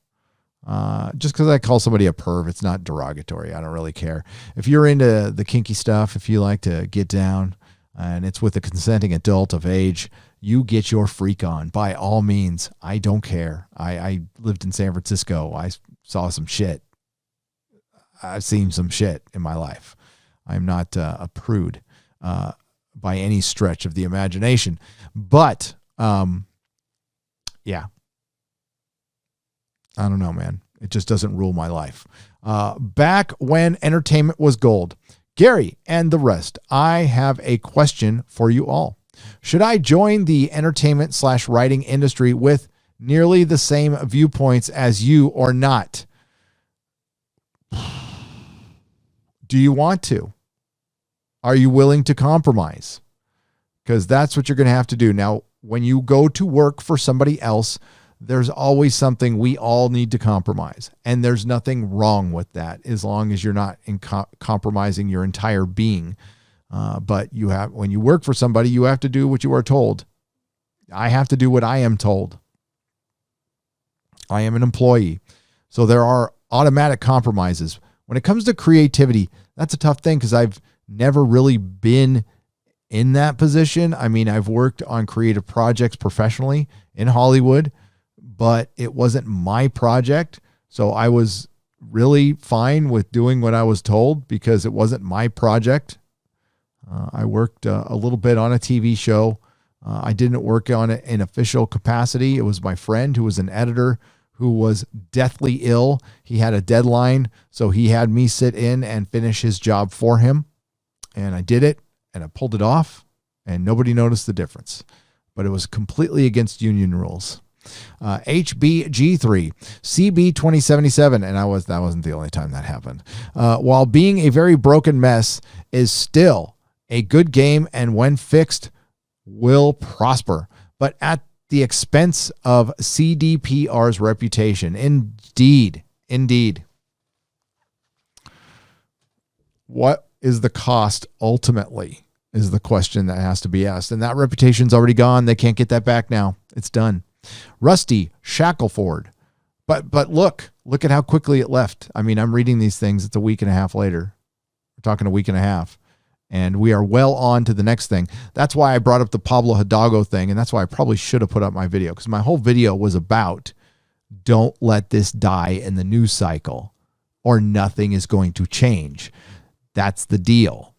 Just because I call somebody a perv, it's not derogatory. I don't really care. If you're into the kinky stuff, if you like to get down, and it's with a consenting adult of age, you get your freak on. By all means, I don't care. I lived in San Francisco. I saw some shit. I've seen some shit in my life. I'm not a prude by any stretch of the imagination. But, yeah. I don't know, man. It just doesn't rule my life. Back when entertainment was gold. Gary and the rest, I have a question for you all. Should I join the entertainment/writing industry with nearly the same viewpoints as you or not? Do you want to? Are you willing to compromise? Because that's what you're going to have to do. Now, when you go to work for somebody else, there's always something we all need to compromise. And there's nothing wrong with that as long as you're not compromising your entire being. But when you work for somebody, you have to do what you are told. I have to do what I am told. I am an employee. So there are automatic compromises. When it comes to creativity, that's a tough thing because I've never really been in that position. I mean, I've worked on creative projects professionally in Hollywood, but it wasn't my project. So I was really fine with doing what I was told because it wasn't my project. I worked a little bit on a TV show. I didn't work on it in official capacity. It was my friend who was an editor who was deathly ill. He had a deadline, so he had me sit in and finish his job for him. And I did it, and I pulled it off, and nobody noticed the difference. But it was completely against union rules. HBG3, CB2077, and that wasn't the only time that happened. While being a very broken mess is still a good game, and when fixed, will prosper. But at the expense of CDPR's reputation. Indeed. What is the cost ultimately is the question that has to be asked. And that reputation's already gone. They can't get that back now. It's done. Rusty Shackleford. But look at how quickly it left. I mean, I'm reading these things. It's a week and a half later. We're talking a week and a half. And we are well on to the next thing. That's why I brought up the Pablo Hidalgo thing. And that's why I probably should have put up my video. Because my whole video was about don't let this die in the news cycle or nothing is going to change. That's the deal.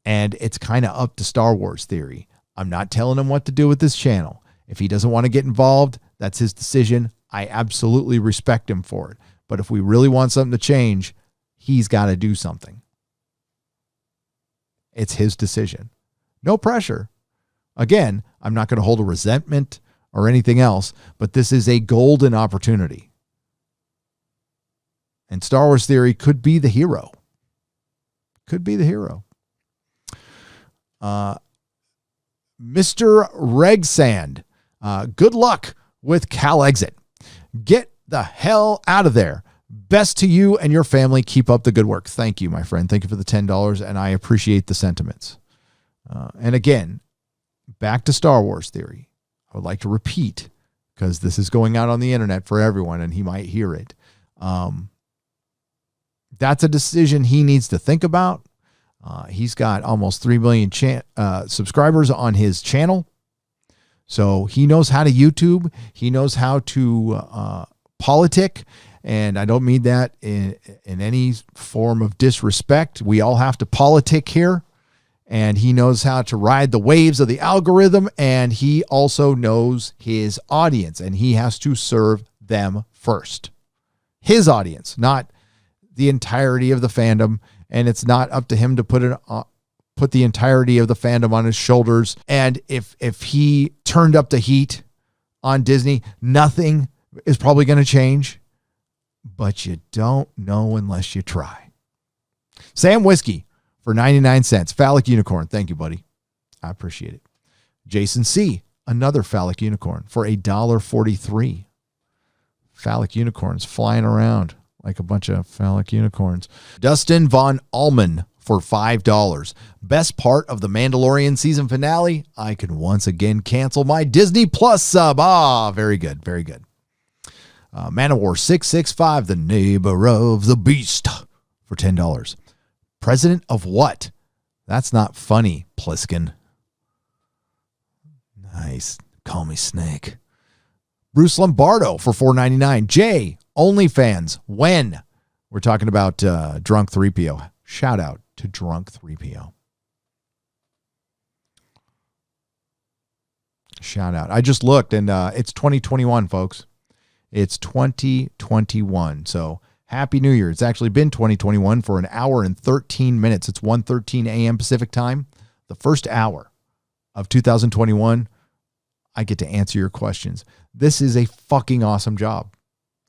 And it's kind of up to Star Wars Theory. I'm not telling him what to do with this channel. If he doesn't want to get involved, that's his decision. I absolutely respect him for it. But if we really want something to change, he's got to do something. It's his decision. No pressure. Again, I'm not going to hold a resentment or anything else, but this is a golden opportunity. And Star Wars Theory could be the hero. Could be the hero. Mr. Regsand, good luck with Cal Exit. Get the hell out of there. Best to you and your family. Keep up the good work. Thank you, my friend. Thank you for the $10, and I appreciate the sentiments. And again, back to Star Wars Theory. I would like to repeat, because this is going out on the internet for everyone, and he might hear it. That's a decision he needs to think about. He's got almost 3 million subscribers on his channel. So he knows how to YouTube. He knows how to politic. And I don't mean that in any form of disrespect. We all have to politic here. And he knows how to ride the waves of the algorithm. And he also knows his audience. And he has to serve them first. His audience, not the entirety of the fandom. And it's not up to him to put the entirety of the fandom on his shoulders. And if he turned up the heat on Disney, nothing is probably going to change. But you don't know unless you try. Sam Whiskey for 99 cents. Phallic Unicorn. Thank you, buddy. I appreciate it. Jason C., another Phallic Unicorn for $1.43. Phallic Unicorns flying around like a bunch of Phallic Unicorns. Dustin Von Allman for $5. Best part of the Mandalorian season finale. I can once again cancel my Disney Plus sub. Very good. Very good. Manowar 665, the neighbor of the beast for $10. President of what? That's not funny, Pliskin. Nice. Call me Snake. Bruce Lombardo for $4.99. Jay, OnlyFans, when? We're talking about Drunk 3PO. Shout out to Drunk 3PO. Shout out. I just looked, and it's 2021, folks. It's 2021. So Happy New Year. It's actually been 2021 for an hour and 13 minutes. It's 1:13 a.m. Pacific time. The first hour of 2021, I get to answer your questions. This is a fucking awesome job.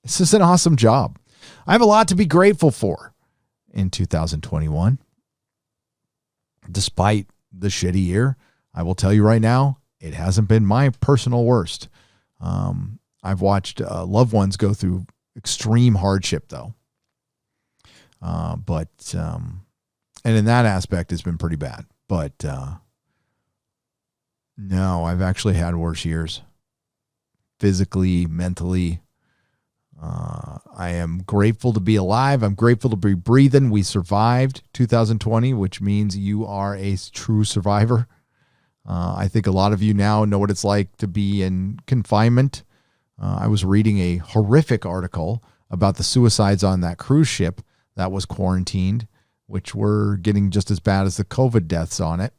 This is an awesome job. I have a lot to be grateful for in 2021. Despite the shitty year, I will tell you right now, it hasn't been my personal worst. I've watched loved ones go through extreme hardship, though. And in that aspect, it's been pretty bad. But no, I've actually had worse years. Physically, mentally. I am grateful to be alive. I'm grateful to be breathing. We survived 2020, which means you are a true survivor. I think a lot of you now know what it's like to be in confinement. I was reading a horrific article about the suicides on that cruise ship that was quarantined, which were getting just as bad as the COVID deaths on it.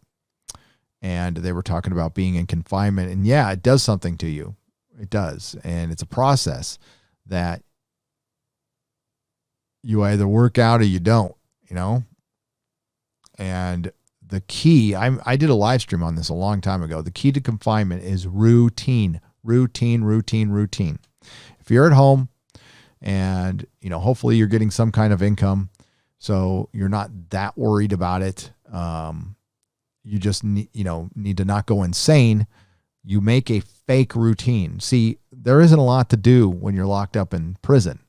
And they were talking about being in confinement. And yeah, it does something to you. It does. And it's a process that you either work out or you don't, you know? And the key, I did a live stream on this a long time ago. The key to confinement is routine. If you're at home and, you know, hopefully you're getting some kind of income, so you're not that worried about it. You just need to not go insane. You make a fake routine. See, there isn't a lot to do when you're locked up in prison.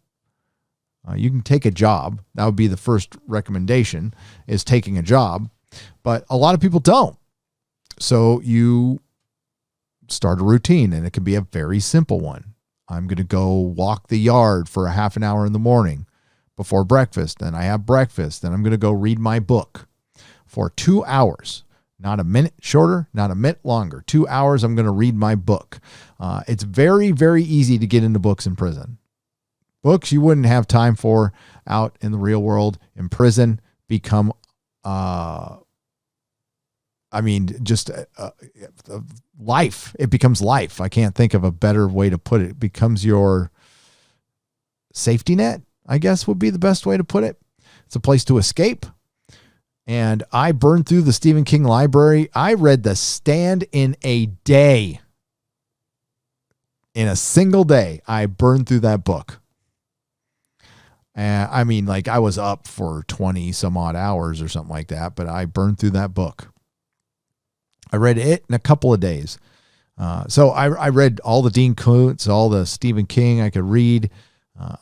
You can take a job. That would be the first recommendation, is taking a job. But a lot of people don't. So you start a routine, and it can be a very simple one. I'm going to go walk the yard for a half an hour in the morning before breakfast. Then I have breakfast. Then I'm going to go read my book for 2 hours. Not a minute shorter, not a minute longer. 2 hours, I'm going to read my book. It's very, very easy to get into books in prison. Books you wouldn't have time for out in the real world. In prison become, life. It becomes life. I can't think of a better way to put it. It becomes your safety net, I guess would be the best way to put it. It's a place to escape. And I burned through the Stephen King library. I read The Stand in a day. In a single day, I burned through that book. I was up for 20 some odd hours or something like that, but I burned through that book. I read it in a couple of days. So I read all the Dean Koontz, all the Stephen King I could read.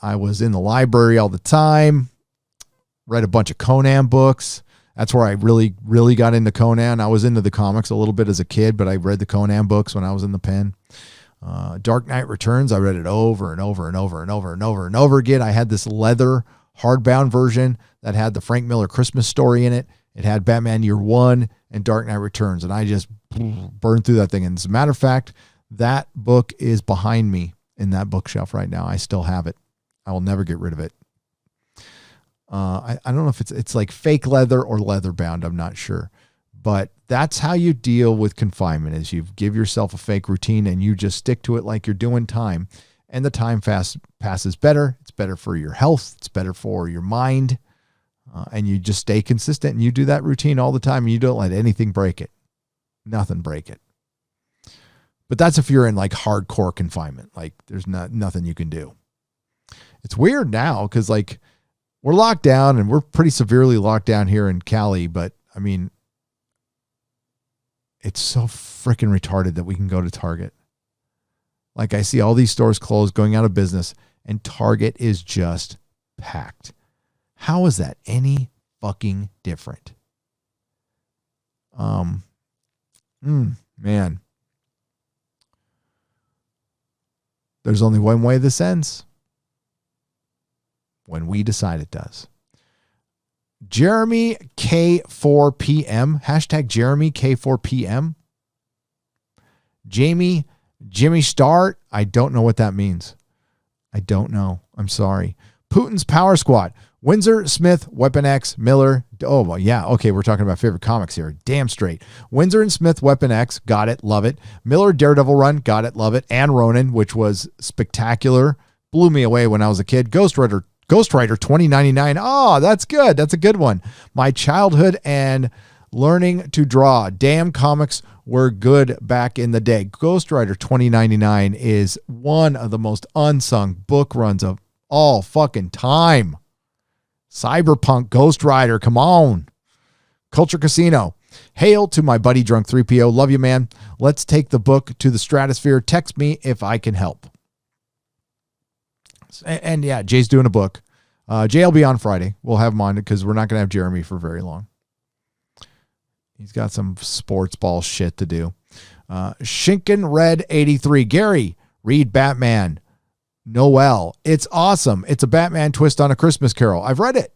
I was in the library all the time. Read a bunch of Conan books. That's where I really, really got into Conan. I was into the comics a little bit as a kid, but I read the Conan books when I was in the pen. Dark Knight Returns, I read it over and over and over and over and over and over again. I had this leather hardbound version that had the Frank Miller Christmas Story in it. It had Batman Year One and Dark Knight Returns, and I just burned through that thing. And as a matter of fact, that book is behind me in that bookshelf right now. I still have it. I will never get rid of it. I don't know if it's like fake leather or leather bound. I'm not sure, but that's how you deal with confinement, is you give yourself a fake routine and you just stick to it like you're doing time, and the time passes better. It's better for your health. It's better for your mind. And you just stay consistent, and you do that routine all the time, and you don't let anything break it. Nothing break it. But that's if you're in like hardcore confinement, like there's nothing you can do. It's weird now because like we're locked down, and we're pretty severely locked down here in Cali, but I mean, it's so freaking retarded that we can go to Target. Like I see all these stores closed, going out of business, and Target is just packed. How is that any fucking different? Man. There's only one way this ends. When we decide it does. Jeremy K4PM. Hashtag Jeremy K4PM. Jimmy Start. I don't know what that means. I don't know. I'm sorry. Putin's Power Squad. Windsor, Smith, Weapon X, Miller. Oh, well, yeah. Okay, we're talking about favorite comics here. Damn straight. Windsor and Smith, Weapon X. Got it. Love it. Miller, Daredevil Run. Got it. Love it. And Ronin, which was spectacular. Blew me away when I was a kid. Ghost Rider 2099. Oh, that's good. That's a good one. My childhood and Learning to draw. Damn, comics were good back in the day. Ghost Rider 2099 is one of the most unsung book runs of all fucking time. Cyberpunk Ghost Rider, come on. Culture Casino. Hail to my buddy Drunk 3PO. Love you, man. Let's take the book to the stratosphere. Text me if I can help. And yeah, Jay's doing a book. Jay will be on Friday. We'll have him on because we're not going to have Jeremy for very long. He's got some sports ball shit to do. Shinkin Red 83. Gary, read Batman. Noel. It's awesome. It's a Batman twist on A Christmas Carol. I've read it,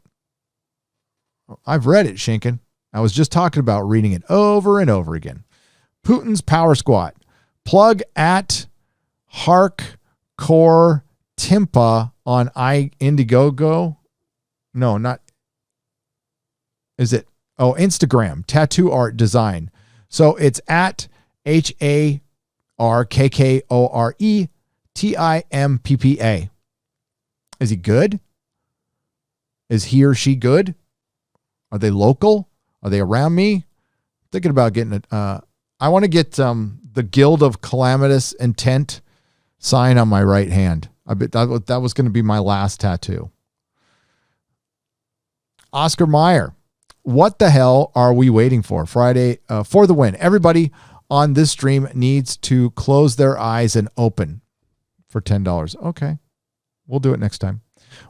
Shinkin. I was just talking about reading it over and over again. Putin's Power Squat. Plug at Hardcore Timpa on Indiegogo. No, not. Is it? Oh, Instagram. Tattoo art design. So it's at HARKKORETIMPPA. Is he good? Is he or she good? Are they local? Are they around me? Thinking about getting it. I want to get the Guild of Calamitous Intent sign on my right hand. I bet that was going to be my last tattoo. Oscar Meyer. What the hell are we waiting for? Friday for the win. Everybody on this stream needs to close their eyes and open for $10. Okay. We'll do it next time.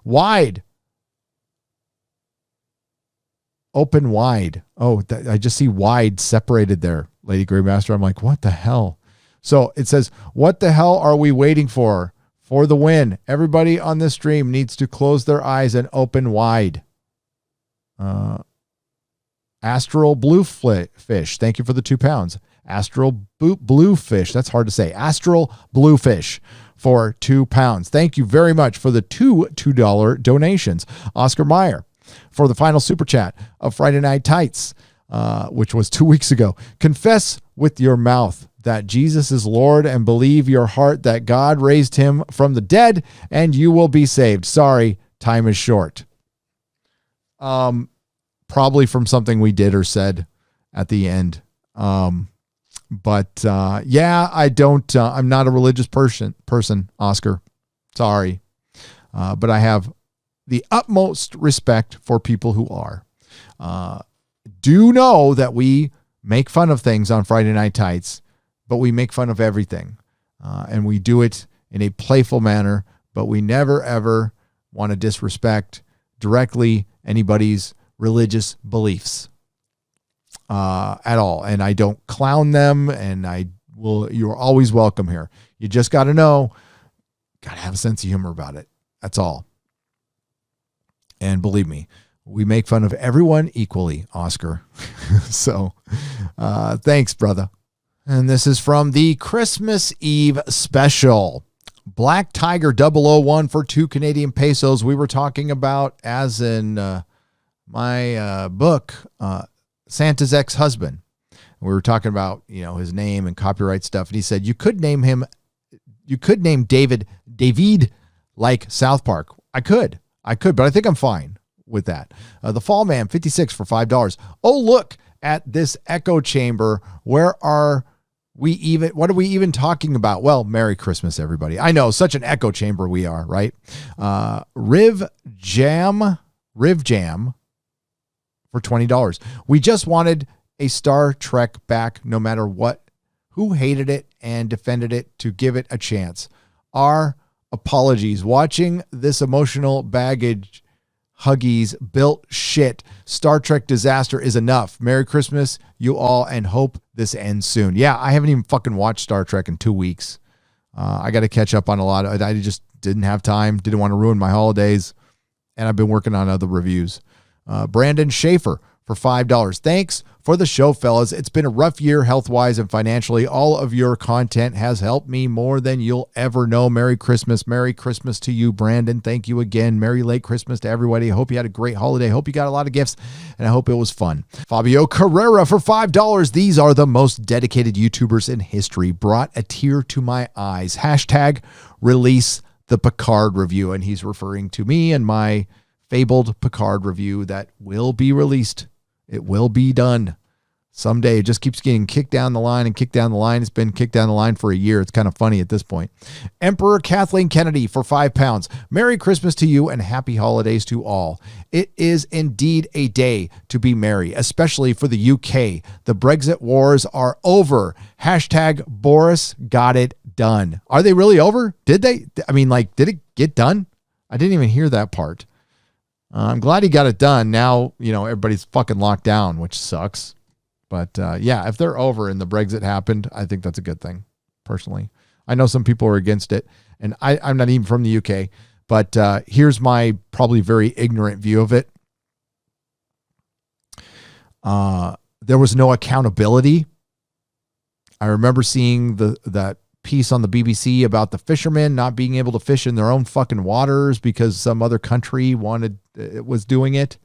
Wide. Open wide. Oh, I just see wide separated there, Lady Greymaster. I'm like, what the hell? So it says, what the hell are we waiting for? For the win. Everybody on this stream needs to close their eyes and open wide. Astral Bluefish. Thank you for the £2. Astral Bluefish. That's hard to say. Astral Bluefish for £2. Thank you very much for the two $2 donations. Oscar Meyer for the final super chat of Friday Night Tights, which was 2 weeks ago. Confess with your mouth that Jesus is Lord and believe your heart that God raised him from the dead and you will be saved. Sorry, time is short. Probably from something we did or said at the end. But yeah, I don't, I'm not a religious person, Oscar. Sorry. But I have the utmost respect for people who are. Do know that we make fun of things on Friday Night Tights, but we make fun of everything. And we do it in a playful manner, but we never, ever want to disrespect directly anybody's religious beliefs at all. And I don't clown them, and you're always welcome here. You just got to know, got to have a sense of humor about it. That's all. And believe me, we make fun of everyone equally, Oscar. So thanks, brother. And this is from the Christmas Eve special. Black Tiger 001 for 2 Canadian pesos. We were talking about, as in my book, Santa's Ex-Husband. We were talking about, his name and copyright stuff. And he said, you could name David like South Park. I could, but I think I'm fine with that. The Fall Man 56 for $5. Oh, look at this echo chamber. What are we even talking about? Well, Merry Christmas, everybody. I know, such an echo chamber we are, right? Riv Jam for $20. We just wanted a Star Trek back, no matter who hated it and defended it, to give it a chance. Our apologies. Watching this emotional baggage Huggies built shit Star Trek disaster is enough. Merry Christmas, you all, and hope this ends soon. Yeah, I haven't even fucking watched Star Trek in 2 weeks. I got to catch up on a lot of it. I just didn't have time, didn't want to ruin my holidays, and I've been working on other reviews. Brandon Schaefer for $5. Thanks for the show, fellas. It's been a rough year health-wise and financially. All of your content has helped me more than you'll ever know. Merry Christmas. Merry Christmas to you, Brandon. Thank you again. Merry late Christmas to everybody. I hope you had a great holiday. Hope you got a lot of gifts, and I hope it was fun. Fabio Carrera for $5. These are the most dedicated YouTubers in history. Brought a tear to my eyes. Hashtag release the Picard review. And he's referring to me and my fabled Picard review that will be released. It will be done. Someday it just keeps getting kicked down the line and kicked down the line. It's been kicked down the line for a year. It's kind of funny at this point. Emperor Kathleen Kennedy for £5. Merry Christmas to you and happy holidays to all. It is indeed a day to be merry, especially for the UK. The Brexit wars are over. Hashtag Boris got it done. Are they really over? Did they? I mean, like, did it get done? I didn't even hear that part. I'm glad he got it done. Now, everybody's fucking locked down, which sucks. But yeah, if they're over and the Brexit happened, I think that's a good thing, personally. I know some people are against it, and I'm not even from the UK, but here's my probably very ignorant view of it. There was no accountability. I remember seeing that piece on the BBC about the fishermen not being able to fish in their own fucking waters because some other country was doing it.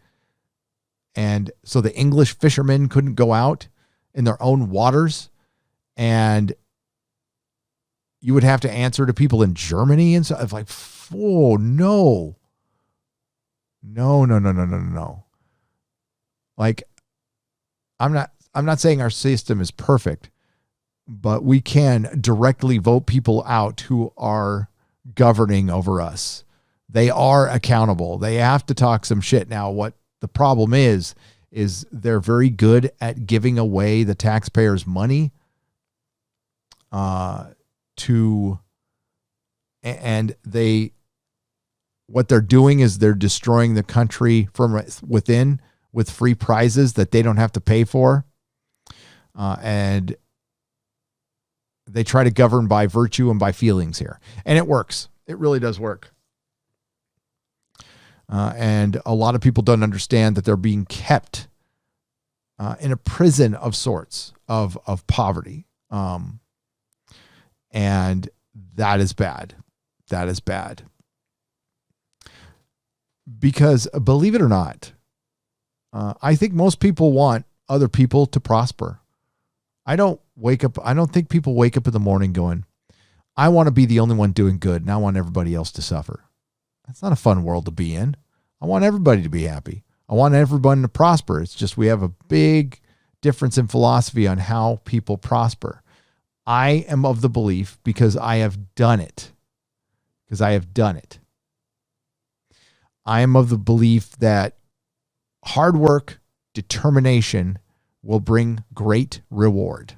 And so the English fishermen couldn't go out in their own waters, and you would have to answer to people in Germany and stuff. Like, oh no. No. Like, I'm not saying our system is perfect, but we can directly vote people out who are governing over us. They are accountable. They have to talk some shit. Now, what the problem is they're very good at giving away the taxpayers' money what they're doing is they're destroying the country from within with free prizes that they don't have to pay for. And they try to govern by virtue and by feelings here. And it works. It really does work. And a lot of people don't understand that they're being kept in a prison of sorts of poverty. And that is bad. That is bad. Because believe it or not, I think most people want other people to prosper. I don't think people wake up in the morning going, I want to be the only one doing good and I want everybody else to suffer. That's not a fun world to be in. I want everybody to be happy. I want everyone to prosper. It's just we have a big difference in philosophy on how people prosper. I am of the belief, because I have done it. I am of the belief that hard work, determination will bring great reward.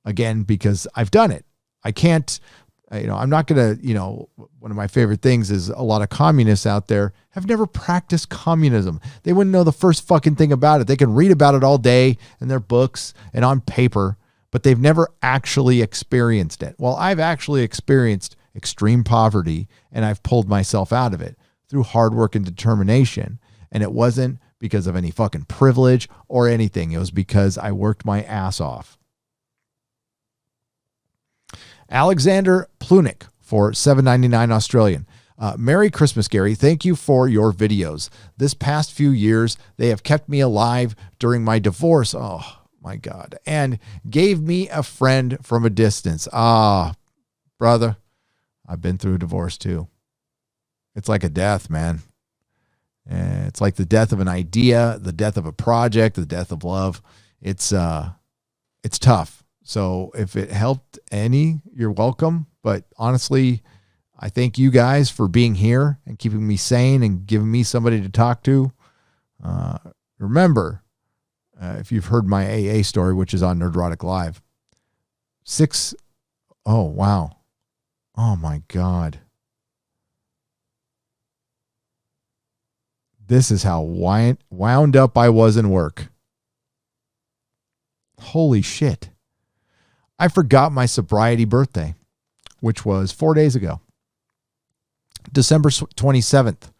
Again, because I've done it. I can't, I'm not going to, one of my favorite things is a lot of communists out there have never practiced communism. They wouldn't know the first fucking thing about it. They can read about it all day in their books and on paper, but they've never actually experienced it. Well, I've actually experienced extreme poverty, and I've pulled myself out of it through hard work and determination. And it wasn't because of any fucking privilege or anything. It was because I worked my ass off. Alexander Plunick for $7.99 Australian. Merry Christmas, Gary. Thank you for your videos. This past few years, they have kept me alive during my divorce. Oh, my God. And gave me a friend from a distance. Brother, I've been through a divorce too. It's like a death, man. It's like the death of an idea, the death of a project, the death of love. It's tough. So if it helped any, you're welcome. But honestly, I thank you guys for being here and keeping me sane and giving me somebody to talk to. Remember, if you've heard my AA story, which is on Nerdrotic Live, oh, wow. Oh, my God. This is how wound up I was in work. Holy shit. I forgot my sobriety birthday, which was 4 days ago. December 27th,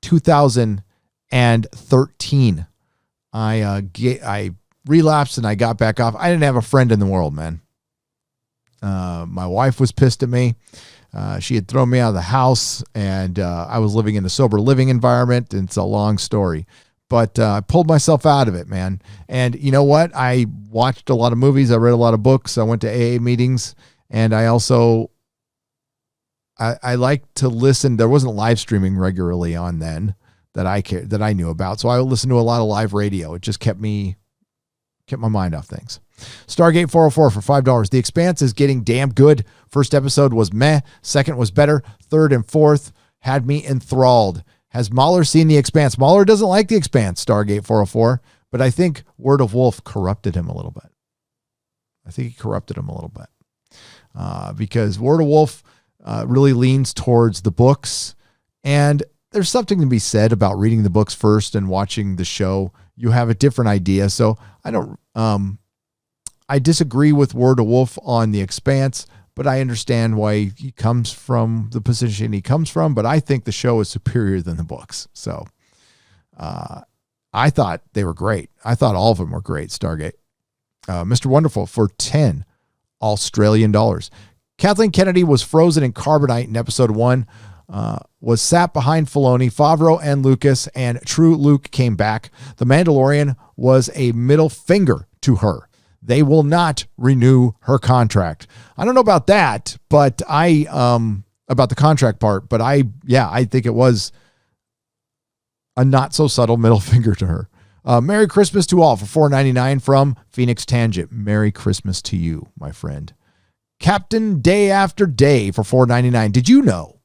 2013. I relapsed and I got back off. I didn't have a friend in the world, man. My wife was pissed at me. She had thrown me out of the house, and I was living in a sober living environment. And it's a long story, but I pulled myself out of it, man. And you know what? I watched a lot of movies. I read a lot of books. I went to AA meetings, and I also, I like to listen. There wasn't live streaming regularly on then that I knew about. So I listened to a lot of live radio. It just kept me Kept my mind off things. Stargate 404 for $5. The Expanse is getting damn good. First episode was meh. Second was better. Third and fourth had me enthralled. Has Mahler seen The Expanse? Mahler doesn't like The Expanse, Stargate 404, but I think Word of Wolf corrupted him a little bit. Because Word of Wolf really leans towards the books, and there's something to be said about reading the books first and watching the show. You have a different idea. So I disagree with Word of Wolf on The Expanse, but I understand why he comes from the position he comes from. But I think the show is superior than the books. So I thought they were great. I thought all of them were great. Stargate. Mr. Wonderful for 10 Australian dollars. Kathleen Kennedy was frozen in carbonite in episode 1. Was sat behind Filoni, Favreau, and Lucas, and true Luke came back. The Mandalorian was a middle finger to her. They will not renew her contract. I don't know about that, but about the contract part, but I think it was a not so subtle middle finger to her. Merry Christmas to all for $4.99 from Phoenix Tangent. Merry Christmas to you, my friend. Captain Day After Day for $4.99. Did you know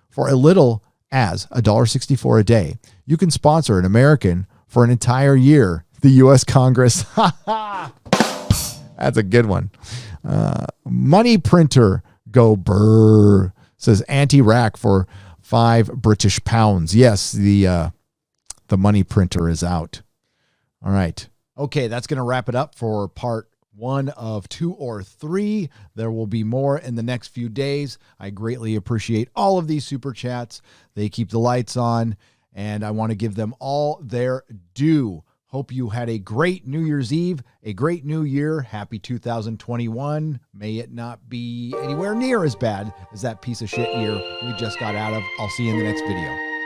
for as little as $1.64 a day, you can sponsor an American for an entire year? The U.S. Congress. That's a good one. Money printer go brr, says anti-rack for £5 Yes, the money printer is out. All right. Okay, that's going to wrap it up for part 1 of 2 or 3. There will be more in the next few days. I greatly appreciate all of these super chats. They keep the lights on, and I want to give them all their due. Hope you had a great New Year's Eve, a great New Year. Happy 2021. May it not be anywhere near as bad as that piece of shit year we just got out of. I'll see you in the next video.